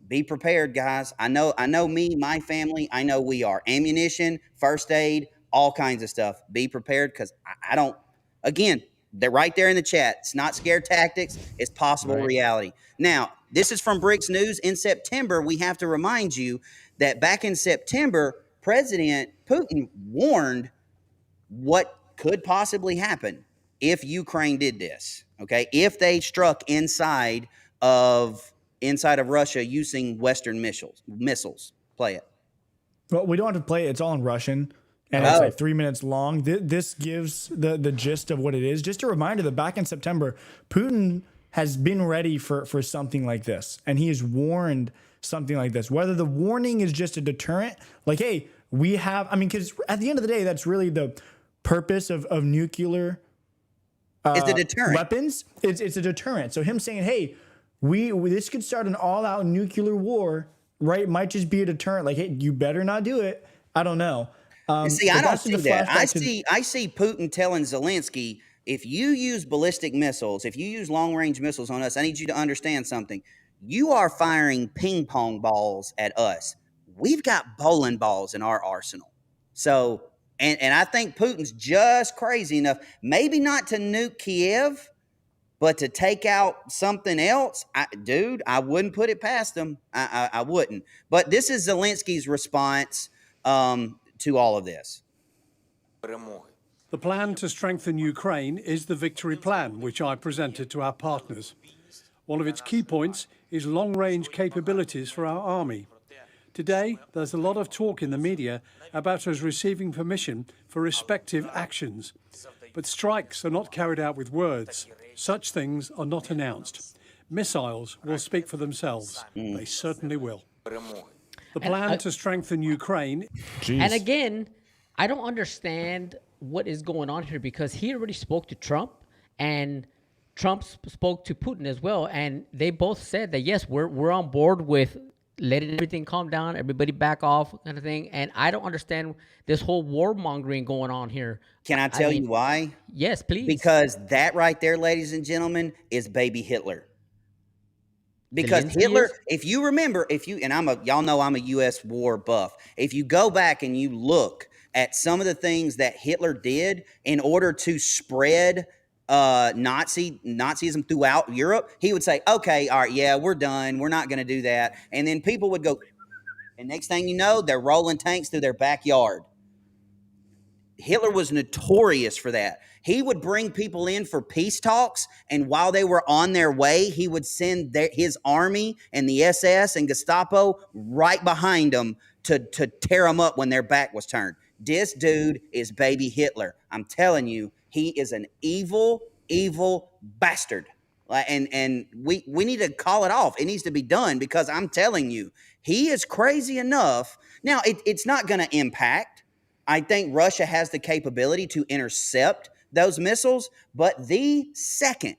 Be prepared, guys. I know me, my family, I know we are. Ammunition, first aid, all kinds of stuff. Be prepared, because I don't, again, They're right there in the chat. It's not scare tactics. It's possible reality. Now, this is from Bricks News. In September, we have to remind you that back in September, President Putin warned what could possibly happen if Ukraine did this, okay? If they struck inside of Russia using Western missiles. Play it. Well, we don't have to play it. It's all in Russian, and it's like 3 minutes long. This gives the gist of what it is. Just a reminder that back in September, Putin has been ready for something like this, and he has warned something like this. Whether the warning is just a deterrent, like, hey, we have, I mean, because at the end of the day, that's really the purpose of nuclear it's a deterrent. Weapons. It's a deterrent. So him saying, hey, we this could start an all-out nuclear war, right? It might just be a deterrent. Like, hey, you better not do it. I don't know. See, I don't see that. I see Putin telling Zelensky, if you use ballistic missiles, if you use long-range missiles on us, I need you to understand something. You are firing ping pong balls at us. We've got bowling balls in our arsenal. So, and I think Putin's just crazy enough, maybe not to nuke Kiev, but to take out something else. I wouldn't put it past them. I wouldn't. But this is Zelensky's response to all of this. The plan to strengthen Ukraine is the Victory Plan, which I presented to our partners. One of its key points is long-range capabilities for our army. Today, there's a lot of talk in the media about us receiving permission for respective actions. But strikes are not carried out with words. Such things are not announced. Missiles will speak for themselves. They certainly will. The plan to strengthen Ukraine. Jeez. And again, I don't understand what is going on here, because he already spoke to Trump, and Trump spoke to Putin as well, and they both said that yes, we're on board with letting everything calm down, everybody back off, kind of thing. And I don't understand this whole warmongering going on here. Can I tell you why? Yes, please. Because that right there, ladies and gentlemen, is baby Hitler. Because Hitler, if you remember, y'all know I'm a U.S. war buff. If you go back and you look at some of the things that Hitler did in order to spread Nazism throughout Europe, he would say, okay, all right, yeah, we're done. We're not going to do that. And then people would go, and next thing you know, they're rolling tanks through their backyard. Hitler was notorious for that. He would bring people in for peace talks, and while they were on their way, he would send his army and the SS and Gestapo right behind them to tear them up when their back was turned. This dude is baby Hitler. I'm telling you, he is an evil, evil bastard. And we need to call it off. It needs to be done, because I'm telling you, he is crazy enough. Now, it's not going to impact. I think Russia has the capability to intercept those missiles, but the second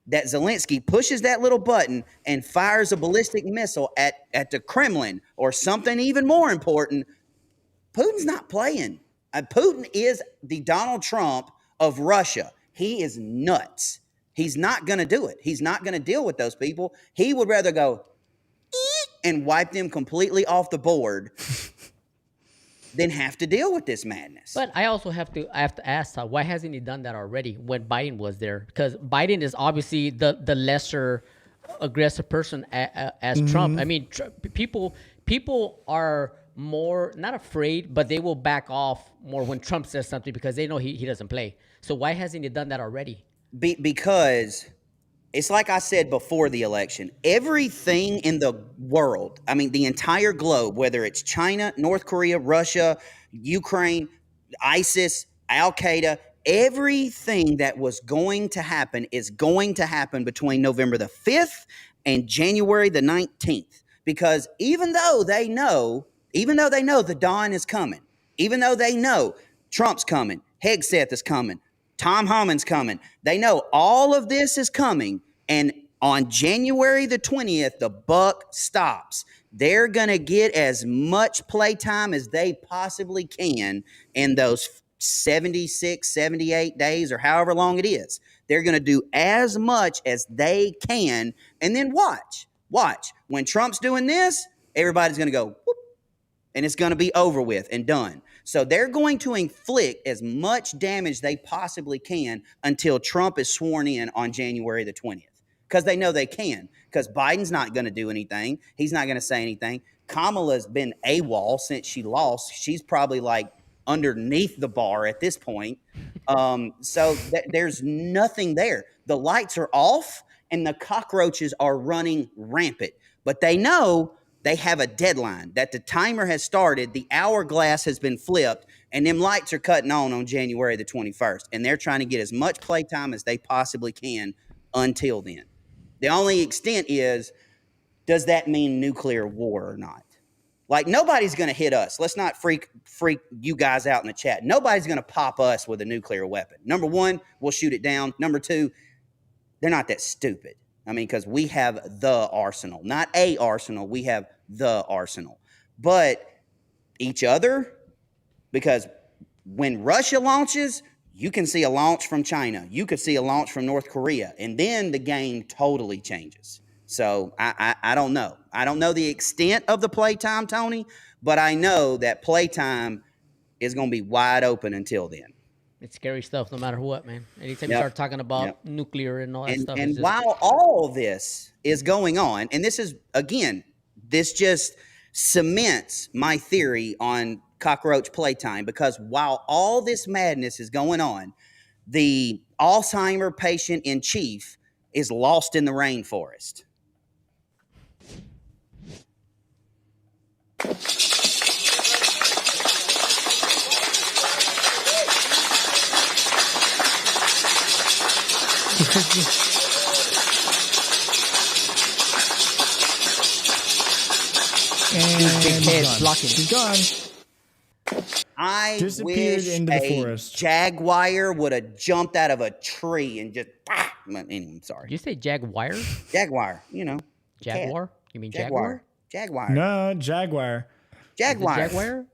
that Zelensky pushes that little button and fires a ballistic missile at the Kremlin or something even more important, Putin's not playing. Putin is the Donald Trump of Russia. He is nuts. He's not going to do it. He's not going to deal with those people. He would rather go and wipe them completely off the board than have to deal with this madness. But I also have to ask, why hasn't he done that already when Biden was there? Because Biden is obviously the lesser aggressive person as Trump. I mean, people are more not afraid, but they will back off more when Trump says something, because they know he doesn't play. So why hasn't he done that already? Because it's like I said before the election, everything in the world, I mean, the entire globe, whether it's China, North Korea, Russia, Ukraine, ISIS, Al-Qaeda, everything that was going to happen is going to happen between November the 5th and January the 19th. Because even though they know the dawn is coming, even though they know Trump's coming, Hegseth is coming, Tom Homan's coming, they know all of this is coming, and on January the 20th, the buck stops. They're going to get as much playtime as they possibly can in those 76, 78 days or however long it is. They're going to do as much as they can, and then watch. When Trump's doing this, everybody's going to go, whoop. and it's going to be over with and done. So they're going to inflict as much damage they possibly can until Trump is sworn in on January the 20th, because they know they can, because Biden's not going to do anything. He's not going to say anything. Kamala's been AWOL since she lost. She's probably like underneath the bar at this point. So there's nothing there. The lights are off and the cockroaches are running rampant, but they know they have a deadline, that the timer has started, the hourglass has been flipped, and them lights are cutting on January the 21st. And they're trying to get as much playtime as they possibly can until then. The only extent is, does that mean nuclear war or not? Like, nobody's going to hit us. Let's not freak you guys out in the chat. Nobody's going to pop us with a nuclear weapon. Number one, we'll shoot it down. Number two, they're not that stupid. I mean, because we have the arsenal, not a arsenal. We have the arsenal. But each other, because when Russia launches, you can see a launch from China. You could see a launch from North Korea. And then the game totally changes. So I don't know. I don't know the extent of the playtime, Tony, but I know that playtime is going to be wide open until then. It's scary stuff no matter what, man. Anytime you start talking about nuclear and all that stuff. And while all this is going on, and this is, again, this just cements my theory on cockroach playtime, because while all this madness is going on, the Alzheimer patient in chief is lost in the rainforest. And head blocking. He's gone. I Disappeared wish into the a forest. jaguar would have jumped out of a tree and just. Anyway, I'm sorry. Did you say jaguar? Jaguar, you know. Jaguar? You mean Jaguar. jaguar? Jaguar. No, Jaguar. Jaguar. Jaguar?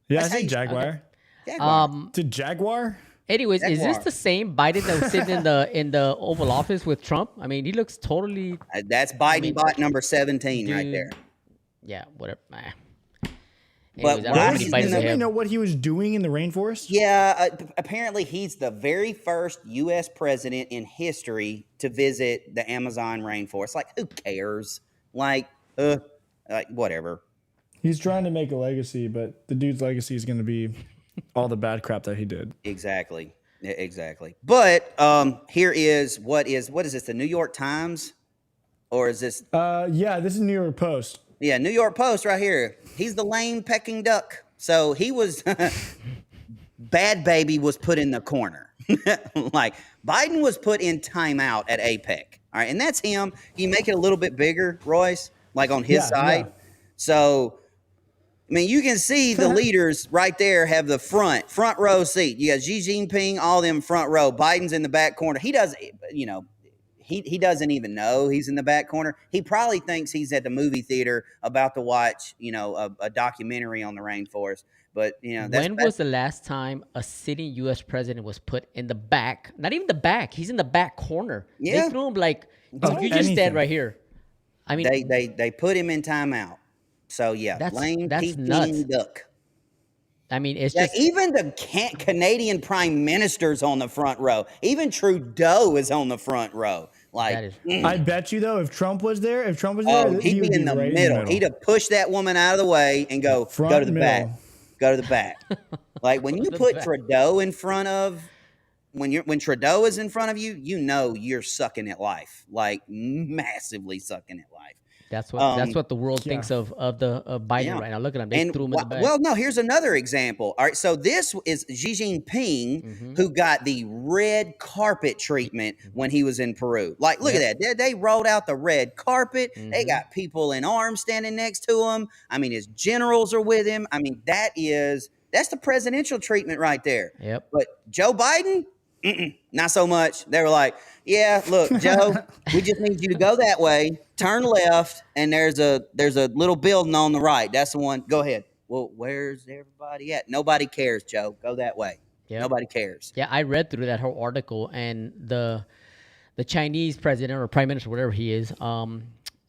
Yeah, That's I how say you- Jaguar. Jaguar. To Jaguar? Anyways, is this Jaguar. the same Biden that was sitting in the Oval Office with Trump? I mean, he looks totally. That's Biden bot number 17 right Dude. there. Yeah, whatever. But Anyways, I why don't know how is many he Bidens in Does they anybody have. know what he was doing in the rainforest? Yeah, apparently he's the very first U.S. president in history to visit the Amazon rainforest. Like, who cares? Like whatever. He's trying to make a legacy, but the dude's legacy is going to be all the bad crap that he did. Exactly. Exactly. But here is what is this? The New York Times, or is this? Yeah, this is New York Post. Yeah, New York Post right here. He's the lame pecking duck. So he was. Bad baby was put in the corner. Like, Biden was put in timeout at APEC. All right, and that's him. Can you make it a little bit bigger, Royce? Like on his side. Yeah. So, I mean, you can see the leaders right there have the front row seat. You got Xi Jinping, all them front row. Biden's in the back corner. He doesn't, you know, he doesn't even know he's in the back corner. He probably thinks he's at the movie theater about to watch, you know, a documentary on the rainforest. But, you know, When was the last time a sitting U.S. president was put in the back? Not even the back. He's in the back corner. Yeah. They threw him like, Oh, you just anything. stand right here. I mean, they put him in timeout. So, yeah, That's lame Peking nuts. duck. I mean, it's Yeah, just even the Canadian prime minister's on the front row. Even Trudeau is on the front row. Like, that is. I bet you though, if Trump was there, oh, he he'd would be in the right middle. He'd have pushed that woman out of the way and go to the back. middle. Go to the back. Like, when you put Trudeau in front of, when Trudeau is in front of you, you know you're sucking at life, like massively sucking at life. That's what the world thinks of Biden Yeah. right now. Look at him. They threw him in the back. Well, no, here's another example. All right, so this is Xi Jinping, who got the red carpet treatment when he was in Peru. Like, look at that. They rolled out the red carpet. They got people in arms standing next to him. I mean, his generals are with him. I mean, that's the presidential treatment right there. Yep. But Joe Biden, not so much. They were like, yeah, look, Joe, we just need you to go that way, turn left, and there's a little building on the right. That's the one. Go ahead. Well, where's everybody at? Nobody cares, Joe. Go that way. Yep. Nobody cares. Yeah, I read through that whole article, and the Chinese president or prime minister, whatever he is,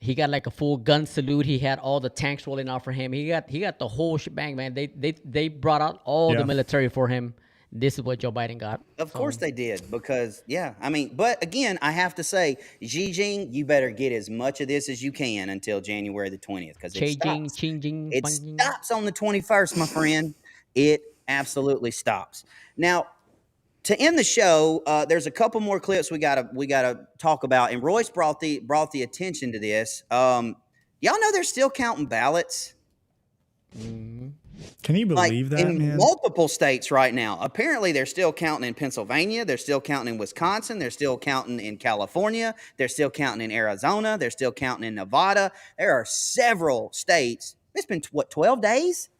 He got like a full gun salute. He had all the tanks rolling out for him. He got the whole shebang, man. They brought out all the military for him. This is what Joe Biden got. Of course they did, because I mean, but again, I have to say, Xi Jinping, you better get as much of this as you can until January the 20th, because it stops on the 21st, my friend. It absolutely stops. Now, to end the show, there's a couple more clips we gotta talk about, and Royce brought the attention to this. Y'all know they're still counting ballots. Can you believe that, in man? multiple states right now? Apparently, they're still counting in Pennsylvania. They're still counting in Wisconsin. They're still counting in California. They're still counting in Arizona. They're still counting in Nevada. There are several states. It's been 12 days,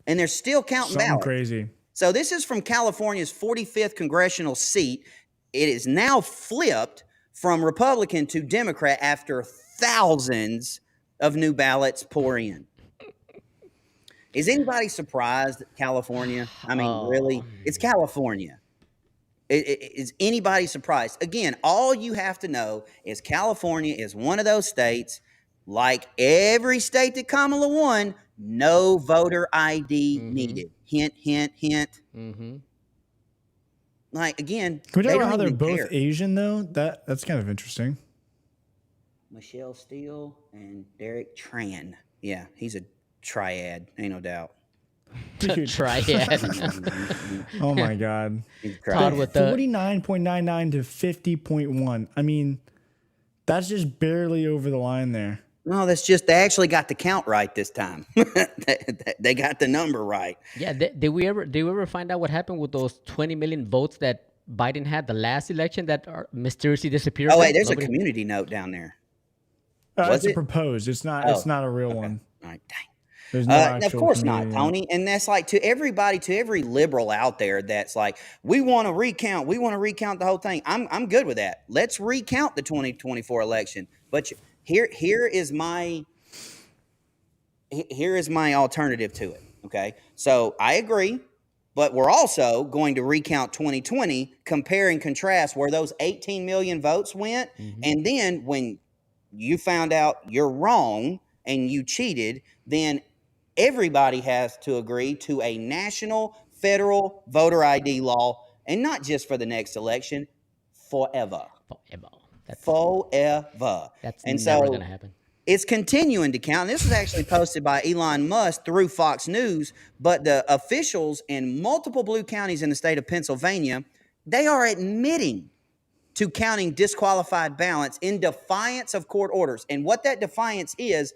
and they're still counting ballots. Crazy. So this is from California's 45th congressional seat. It is now flipped from Republican to Democrat after thousands of new ballots pour in. Is anybody surprised that California? I mean, really? It's California. Is anybody surprised? Again, all you have to know is California is one of those states, like every state that Kamala won, no voter ID needed. Hint, hint, hint. Like, again, can we talk about how they're both Asian, though? That's kind of interesting. Michelle Steele and Derek Tran. Yeah, he's a triad, ain't no doubt. Triad. Oh my God. Todd with the 49.99 to 50.1. I mean, that's just barely over the line there. No, that's just, they actually got the count right this time. They got the number right. Yeah, did we ever find out what happened with those 20 million votes that Biden had the last election that are mysteriously disappeared? Oh wait, there's a community note down there. It's proposed. It's not. It's not a real one. All right, dang. There's no of course not, Tony. And that's like to every liberal out there that's like, we want to recount the whole thing. I'm good with that. Let's recount the 2024 election. But here is my alternative to it. Okay, so I agree, but we're also going to recount 2020, compare and contrast where those 18 million votes went, and then when you found out you're wrong and you cheated, then everybody has to agree to a national federal voter ID law, and not just for the next election, forever. Forever. That's never going to happen. It's continuing to count. And this was actually posted by Elon Musk through Fox News, but the officials in multiple blue counties in the state of Pennsylvania, they are admitting to counting disqualified ballots in defiance of court orders. And what that defiance is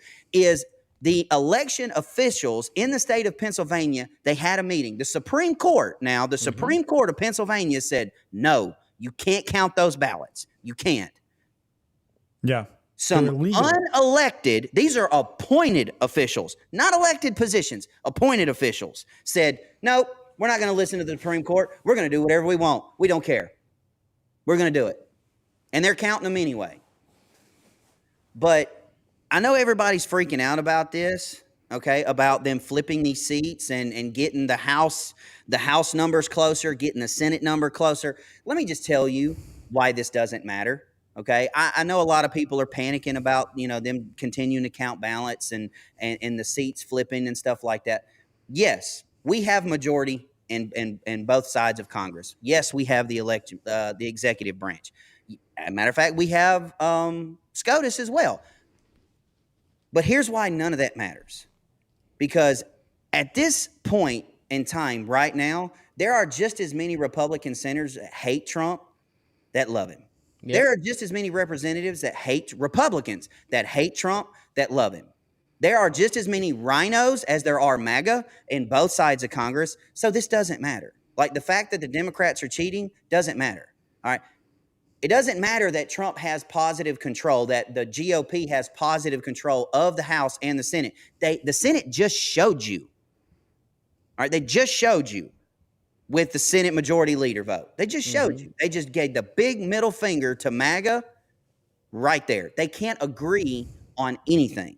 the election officials in the state of Pennsylvania, they had a meeting. The Supreme Court Supreme Court of Pennsylvania said, no, you can't count those ballots. You can't. Yeah. Some unelected, these are appointed officials, not elected positions, appointed officials said, no, we're not going to listen to the Supreme Court. We're going to do whatever we want. We don't care. We're going to do it. And they're counting them anyway. But I know everybody's freaking out about this, okay, about them flipping these seats and getting the House numbers closer, getting the Senate number closer. Let me just tell you why this doesn't matter, okay? I know a lot of people are panicking about, them continuing to count ballots and the seats flipping and stuff like that. Yes, we have majority in both sides of Congress. Yes, we have the executive branch. As a matter of fact, we have SCOTUS as well. But here's why none of that matters. Because at this point in time right now, there are just as many Republican senators that hate Trump that love him. Yep. There are just as many representatives that hate Republicans that hate Trump that love him. There are just as many rhinos as there are MAGA in both sides of Congress. So this doesn't matter. Like the fact that the Democrats are cheating doesn't matter. All right. It doesn't matter that Trump has positive control, that the GOP has positive control of the House and the Senate. The Senate just showed you. All right, they just showed you with the Senate majority leader vote. They just showed you. They just gave the big middle finger to MAGA right there. They can't agree on anything.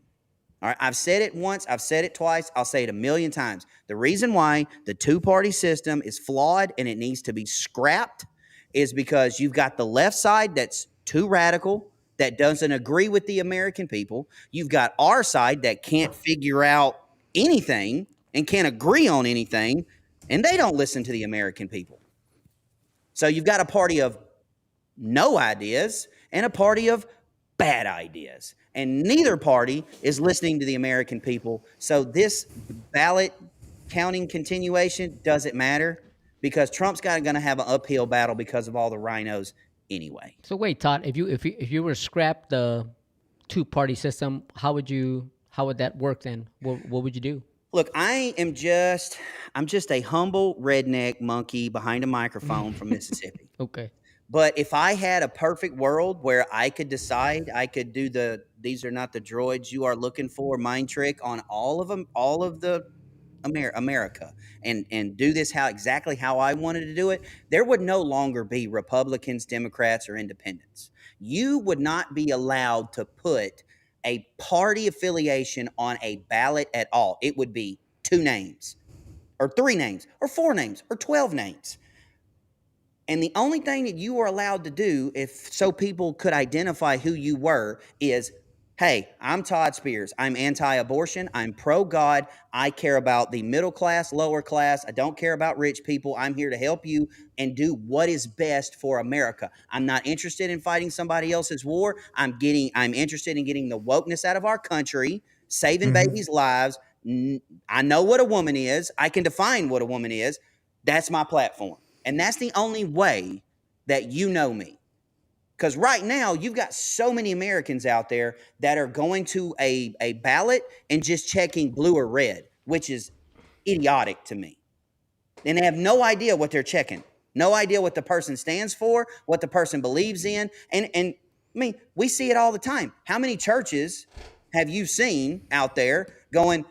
All right, I've said it once, I've said it twice, I'll say it a million times. The reason why the two-party system is flawed and it needs to be scrapped is because you've got the left side that's too radical, that doesn't agree with the American people. You've got our side that can't figure out anything and can't agree on anything, and they don't listen to the American people. So you've got a party of no ideas and a party of bad ideas. And neither party is listening to the American people. So this ballot counting continuation doesn't matter because Trump's going to have an uphill battle because of all the rhinos anyway. So wait, Todd, if you were to scrap the two-party system, how would that work then? What would you do? Look, I'm just a humble redneck monkey behind a microphone from Mississippi. Okay. But if I had a perfect world where I could decide, I could do these are not the droids you are looking for mind trick on all of them, all of the America, and do this exactly how I wanted to do it, there would no longer be Republicans, Democrats, or independents. You would not be allowed to put a party affiliation on a ballot at all. It would be 2 names, or 3 names, or 4 names, or 12 names. And the only thing that you were allowed to do, so people could identify who you were, is, hey, I'm Todd Spears. I'm anti-abortion. I'm pro-God. I care about the middle class, lower class. I don't care about rich people. I'm here to help you and do what is best for America. I'm not interested in fighting somebody else's war. I'm interested in getting the wokeness out of our country, saving babies' lives. I know what a woman is. I can define what a woman is. That's my platform. And that's the only way that you know me. Because right now, you've got so many Americans out there that are going to a ballot and just checking blue or red, which is idiotic to me. And they have no idea what they're checking. No idea what the person stands for, what the person believes in. And I mean, we see it all the time. How many churches have you seen out there going,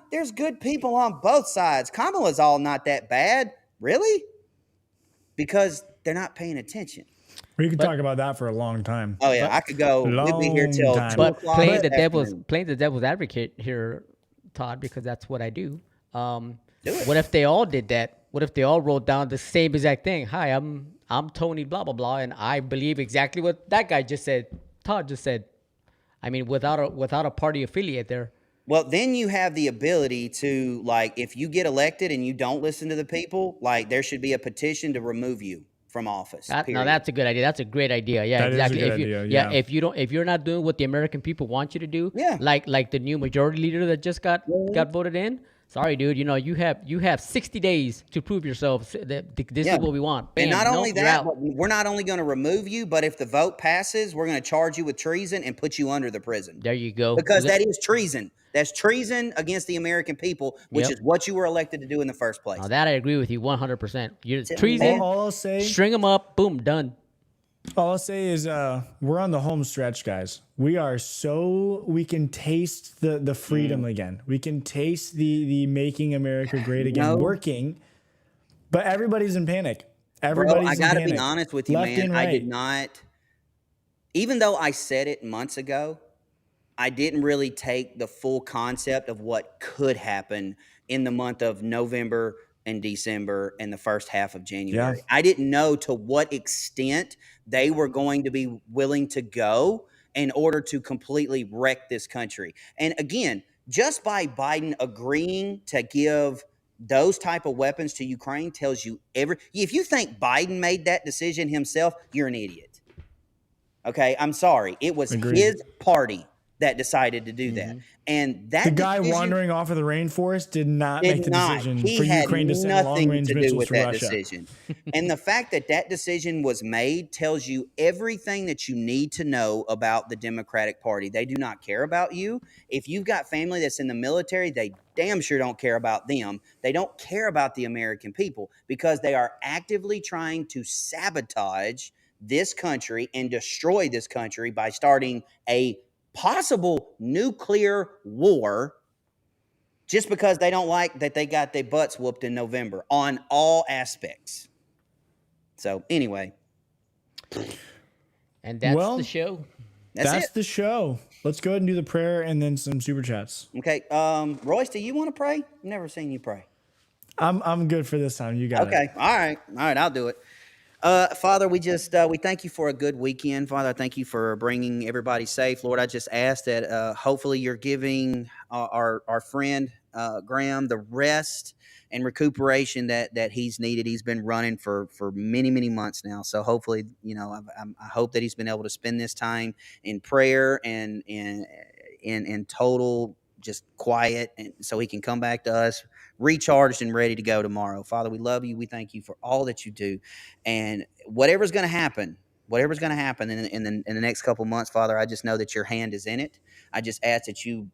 there's good people on both sides. Kamala's all not that bad. Really? Because they're not paying attention. We could talk about that for a long time. Oh yeah, I could go. We'd be here till 2 But o'clock. playing the devil's advocate here, Todd, because that's what I do. Do it. What if they all did that? What if they all wrote down the same exact thing? Hi, I'm Tony blah blah blah, and I believe exactly what that guy just said. Todd just said. I mean, without a party affiliate there. Well, then you have the ability to, like, if you get elected and you don't listen to the people, like, there should be a petition to remove you from office. Now that's a good idea. That's a great idea. Yeah, that exactly. Is a good idea. If you're not doing what the American people want you to do, yeah, like the new majority leader that just got voted in. Sorry, dude. You have 60 days to prove yourself that this is what we want. Bam, and not only that, we're not only going to remove you, but if the vote passes, we're going to charge you with treason and put you under the prison. There you go. Because that is treason. That's treason against the American people, which is what you were elected to do in the first place. Now that I agree with you 100%. You're treason. All I'll say, string them up. Boom, done. All I'll say is we're on the home stretch, guys. We can taste the freedom again. We can taste the making America great again working, but everybody's in panic. Everybody's I got to be honest with you, man. Right. I did not, even though I said it months ago, I didn't really take the full concept of what could happen in the month of November and December and the first half of January. Yeah. I didn't know to what extent they were going to be willing to go in order to completely wreck this country. And again, just by Biden agreeing to give those type of weapons to Ukraine tells you if you think Biden made that decision himself, you're an idiot. Okay, I'm sorry. It was his party that decided to do that. And that the guy wandering off of the rainforest did not make the decision for Ukraine to send long-range missiles to Russia. Decision. And the fact that decision was made tells you everything that you need to know about the Democratic Party. They do not care about you. If you've got family that's in the military, they damn sure don't care about them. They don't care about the American people because they are actively trying to sabotage this country and destroy this country by starting a possible nuclear war just because they don't like that they got their butts whooped in November on all aspects. So anyway. And that's the show. That's the show. Let's go ahead and do the prayer and then some super chats. Okay. Royce, do you want to pray? I've never seen you pray. I'm good for this time. You got it. Okay. All right. I'll do it. Father, we just we thank you for a good weekend. Father, I thank you for bringing everybody safe. Lord, I just ask that hopefully you're giving our friend Graham the rest and recuperation that he's needed. He's been running for many months now. So hopefully, I hope that he's been able to spend this time in prayer and in total just quiet, and so he can come back to us recharged and ready to go tomorrow. Father, we love you. We thank you for all that you do, and whatever's going to happen in the next couple months, Father, I just know that your hand is in it. I just ask that you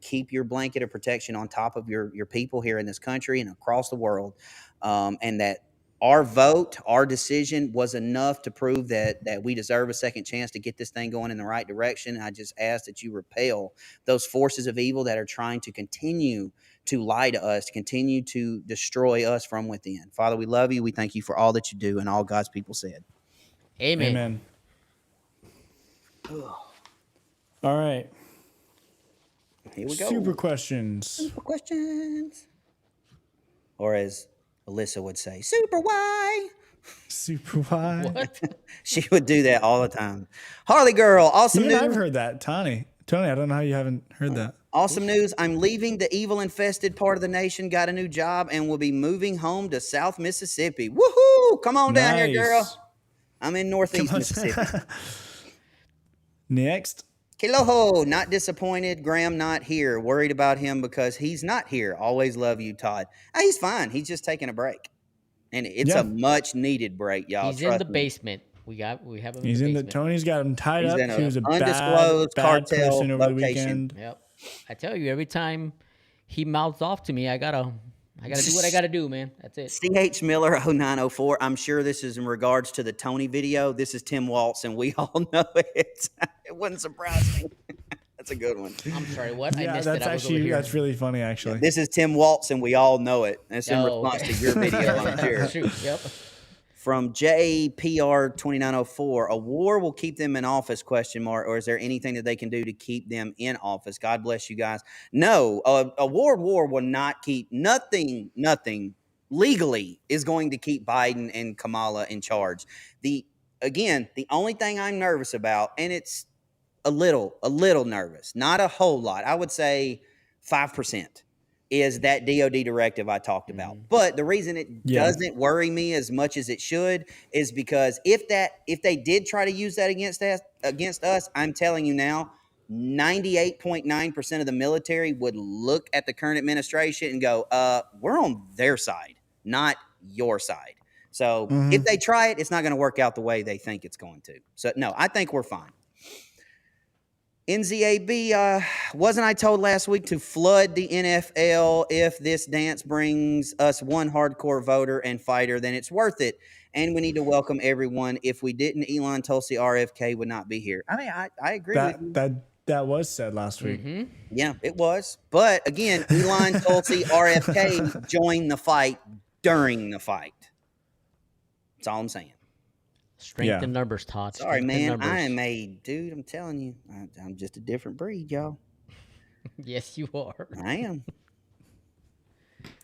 keep your blanket of protection on top of your people here in this country and across the world, and that our vote, our decision was enough to prove that we deserve a second chance to get this thing going in the right direction. And I just ask that you repel those forces of evil that are trying to continue to lie to us, continue to destroy us from within. Father, we love you. We thank you for all that you do, and all God's people said. Amen. All right. Here we go. Super questions. Super questions. Or as Alyssa would say, Super why? Super why? What? She would do that all the time. Harley girl, awesome news. I've heard that. Tony, I don't know how you haven't heard that. Awesome news. I'm leaving the evil-infested part of the nation, got a new job, and will be moving home to South Mississippi. Woohoo! Come on down here, girl. I'm in Northeast Mississippi. Next. Kiloho, not disappointed. Graham not here. Worried about him because he's not here. Always love you, Todd. He's fine. He's just taking a break. And it's a much needed break, y'all. He's in the basement. We have him in the basement. Tony's got him tied up. He was a undisclosed bad cartel person over the location. weekend. Yep. I tell you, every time he mouths off to me, I gotta do what I gotta do, man. That's it. CH Miller 0904. I'm sure this is in regards to the Tony video. This is Tim Waltz, and we all know it. It wouldn't surprise me. That's a good one. I'm sorry, what? I Yeah, missed that's it. actually that's really funny, actually. This is Tim Waltz, and we all know it. That's in response to your video, I'm sure. Shoot, yep. From JPR 2904, a war will keep them in office, ? Or is there anything that they can do to keep them in office? God bless you guys. No, a war will not keep nothing legally is going to keep Biden and Kamala in charge. The only thing I'm nervous about, and it's a little nervous, not a whole lot. I would say 5%. Is that DOD directive I talked about. But the reason it doesn't worry me as much as it should is because if they did try to use that against us, I'm telling you now, 98.9% of the military would look at the current administration and go, we're on their side, not your side. So if they try it, it's not going to work out the way they think it's going to. So no, I think we're fine. NZAB, wasn't I told last week to flood the NFL? If this dance brings us one hardcore voter and fighter, then it's worth it. And we need to welcome everyone. If we didn't, Elon, Tulsi, RFK would not be here. I mean, I agree with you. That was said last week. Yeah, it was. But again, Elon, Tulsi, RFK joined the fight during the fight. That's all I'm saying. Strength in numbers, Todd. Sorry, man. I am dude, I'm telling you. I'm just a different breed, y'all. Yes, you are. I am.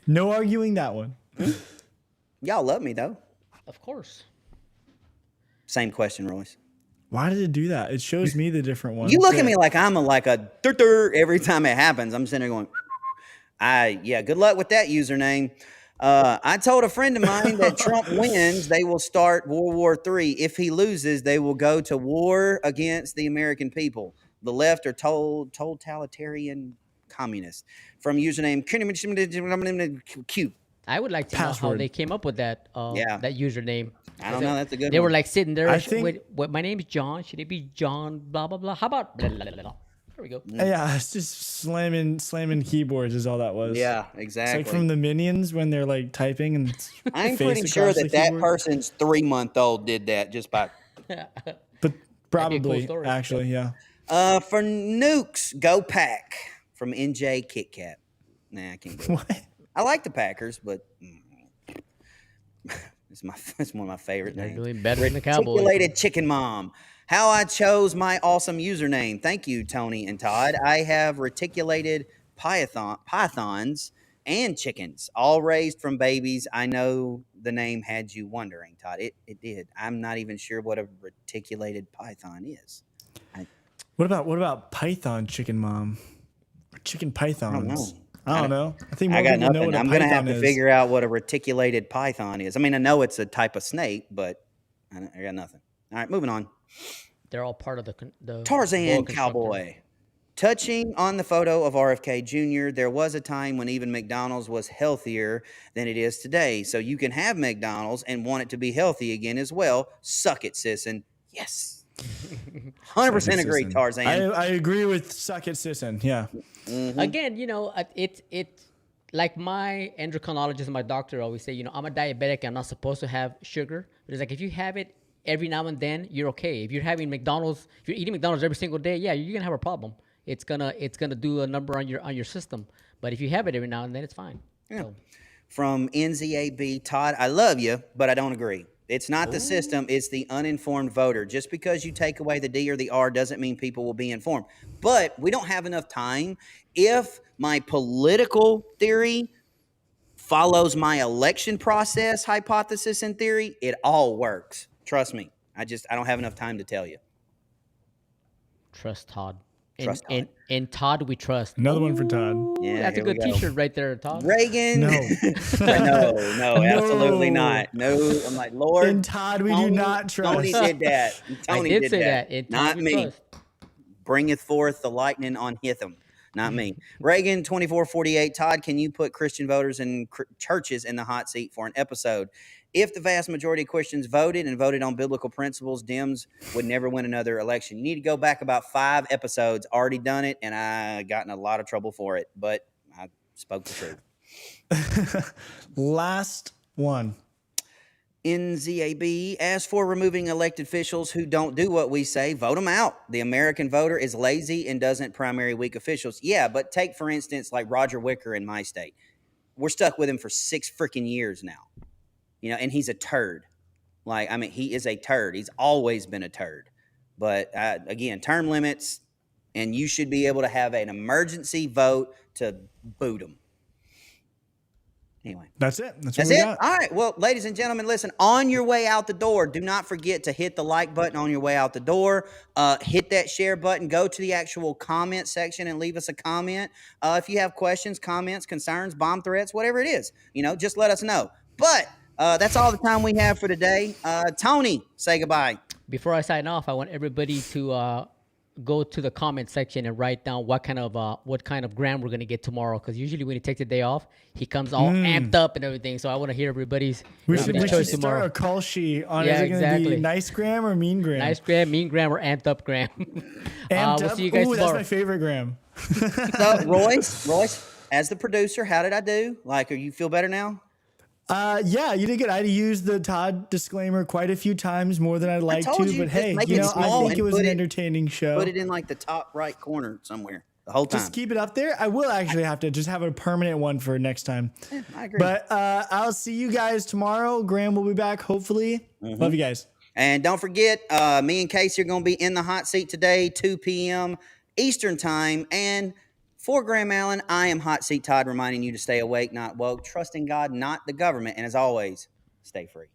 No arguing that one. Y'all love me, though. Of course. Same question, Royce. Why did it do that? It shows me the different ones. You look at me like I'm a every time it happens. I'm sitting there going, good luck with that username. I told a friend of mine that Trump wins, they will start World War III. If he loses, they will go to war against the American people. The left are totalitarian communists. From username Q. I would like to know how they came up with that that username. I don't know. That's a good one. They were like sitting there. My name is John. Should it be John? Blah blah blah. How about blah, blah, blah, blah. There we go. Yeah, it's just slamming keyboards is all that was. Yeah, exactly. It's like from the Minions when they're like typing and I'm pretty sure that person's 3-month-old did that just by. But probably, cool actually, yeah. For nukes, go Pack from NJ Kit Kat. Nah, I can't do it. What? I like the Packers, but it's one of my favorite names. They're doing better than the Cowboys. Reticulated Chicken Mom. How I chose my awesome username. Thank you, Tony and Todd. I have reticulated pythons and chickens, all raised from babies. I know the name had you wondering, Todd. It did. I'm not even sure what a reticulated python is. What about python chicken, Mom? Or chicken pythons? I don't know. I think more I got people know nothing. what a I'm going to have python to is. figure out what a reticulated python is. I mean, I know it's a type of snake, but I got nothing. All right, moving on. They're all part of the Tarzan cowboy. Touching on the photo of RFK Jr., there was a time when even McDonald's was healthier than it is today. So you can have McDonald's and want it to be healthy again as well. Suck it, Sisson. Yes. 100% agree, Tarzan. I agree with suck it, Sisson. Yeah. Mm-hmm. Again, it like my endocrinologist and my doctor always say, I'm a diabetic. I'm not supposed to have sugar. But it's like if you have it every now and then, you're okay. If you're having McDonald's, if you're eating McDonald's every single day, yeah, you're gonna have a problem. It's gonna do a number on your system. But if you have it every now and then, it's fine. Yeah. So. From NZAB, Todd, I love you, but I don't agree. It's not the system, it's the uninformed voter. Just because you take away the D or the R doesn't mean people will be informed. But we don't have enough time. If my political theory follows my election process hypothesis and theory, it all works. Trust me. I don't have enough time to tell you. Trust Todd. Trust Todd. And Todd we trust. Another one for Todd. Yeah, that's a good T-shirt right there, Todd. Reagan. No. no, absolutely not. No, I'm like, Lord. And Todd we do not trust. Tony did that. Tony I did say that. Not me. Trust. Bringeth forth the lightning on Hitham. Not me. Reagan 2448. Todd, can you put Christian voters and churches in the hot seat for an episode? If the vast majority of Christians voted on biblical principles, Dems would never win another election. You need to go back about 5 episodes. Already done it, and I got in a lot of trouble for it, but I spoke the truth. Last one. NZAB, as for removing elected officials who don't do what we say, vote them out. The American voter is lazy and doesn't primary weak officials. Yeah, but take, for instance, like Roger Wicker in my state. We're stuck with him for 6 freaking years now. And he's a turd. He is a turd. He's always been a turd. But, again, term limits, and you should be able to have an emergency vote to boot him. Anyway. That's it. That's it. All right. Well, ladies and gentlemen, listen, on your way out the door, do not forget to hit the like button on your way out the door. Hit that share button. Go to the actual comment section and leave us a comment. If you have questions, comments, concerns, bomb threats, whatever it is, just let us know. But that's all the time we have for today. Tony, say goodbye. Before I sign off, I want everybody to go to the comment section and write down what kind of Graham we're gonna get tomorrow. Because usually when he takes a day off, he comes all amped up and everything. So I want to hear everybody's. We should start a call sheet on. Is it gonna be nice Graham or mean Graham? Nice Graham, mean Graham, or amped up Graham. We'll see you guys tomorrow. That's my favorite Graham. So Royce, as the producer, how did I do? You feel better now? Yeah, you did good. I used the Todd disclaimer quite a few times, more than I'd like to. But hey, I think it was an entertaining show. Put it in the top right corner somewhere the whole time. Just keep it up there. I will actually have to just have a permanent one for next time. Yeah, I agree. But I'll see you guys tomorrow. Graham will be back, hopefully. Mm-hmm. Love you guys. And don't forget, me and Casey are going to be in the hot seat today, 2 p.m. Eastern time. And for Graham Allen, I am Hot Seat Todd, reminding you to stay awake, not woke, trusting God, not the government. And as always, stay free.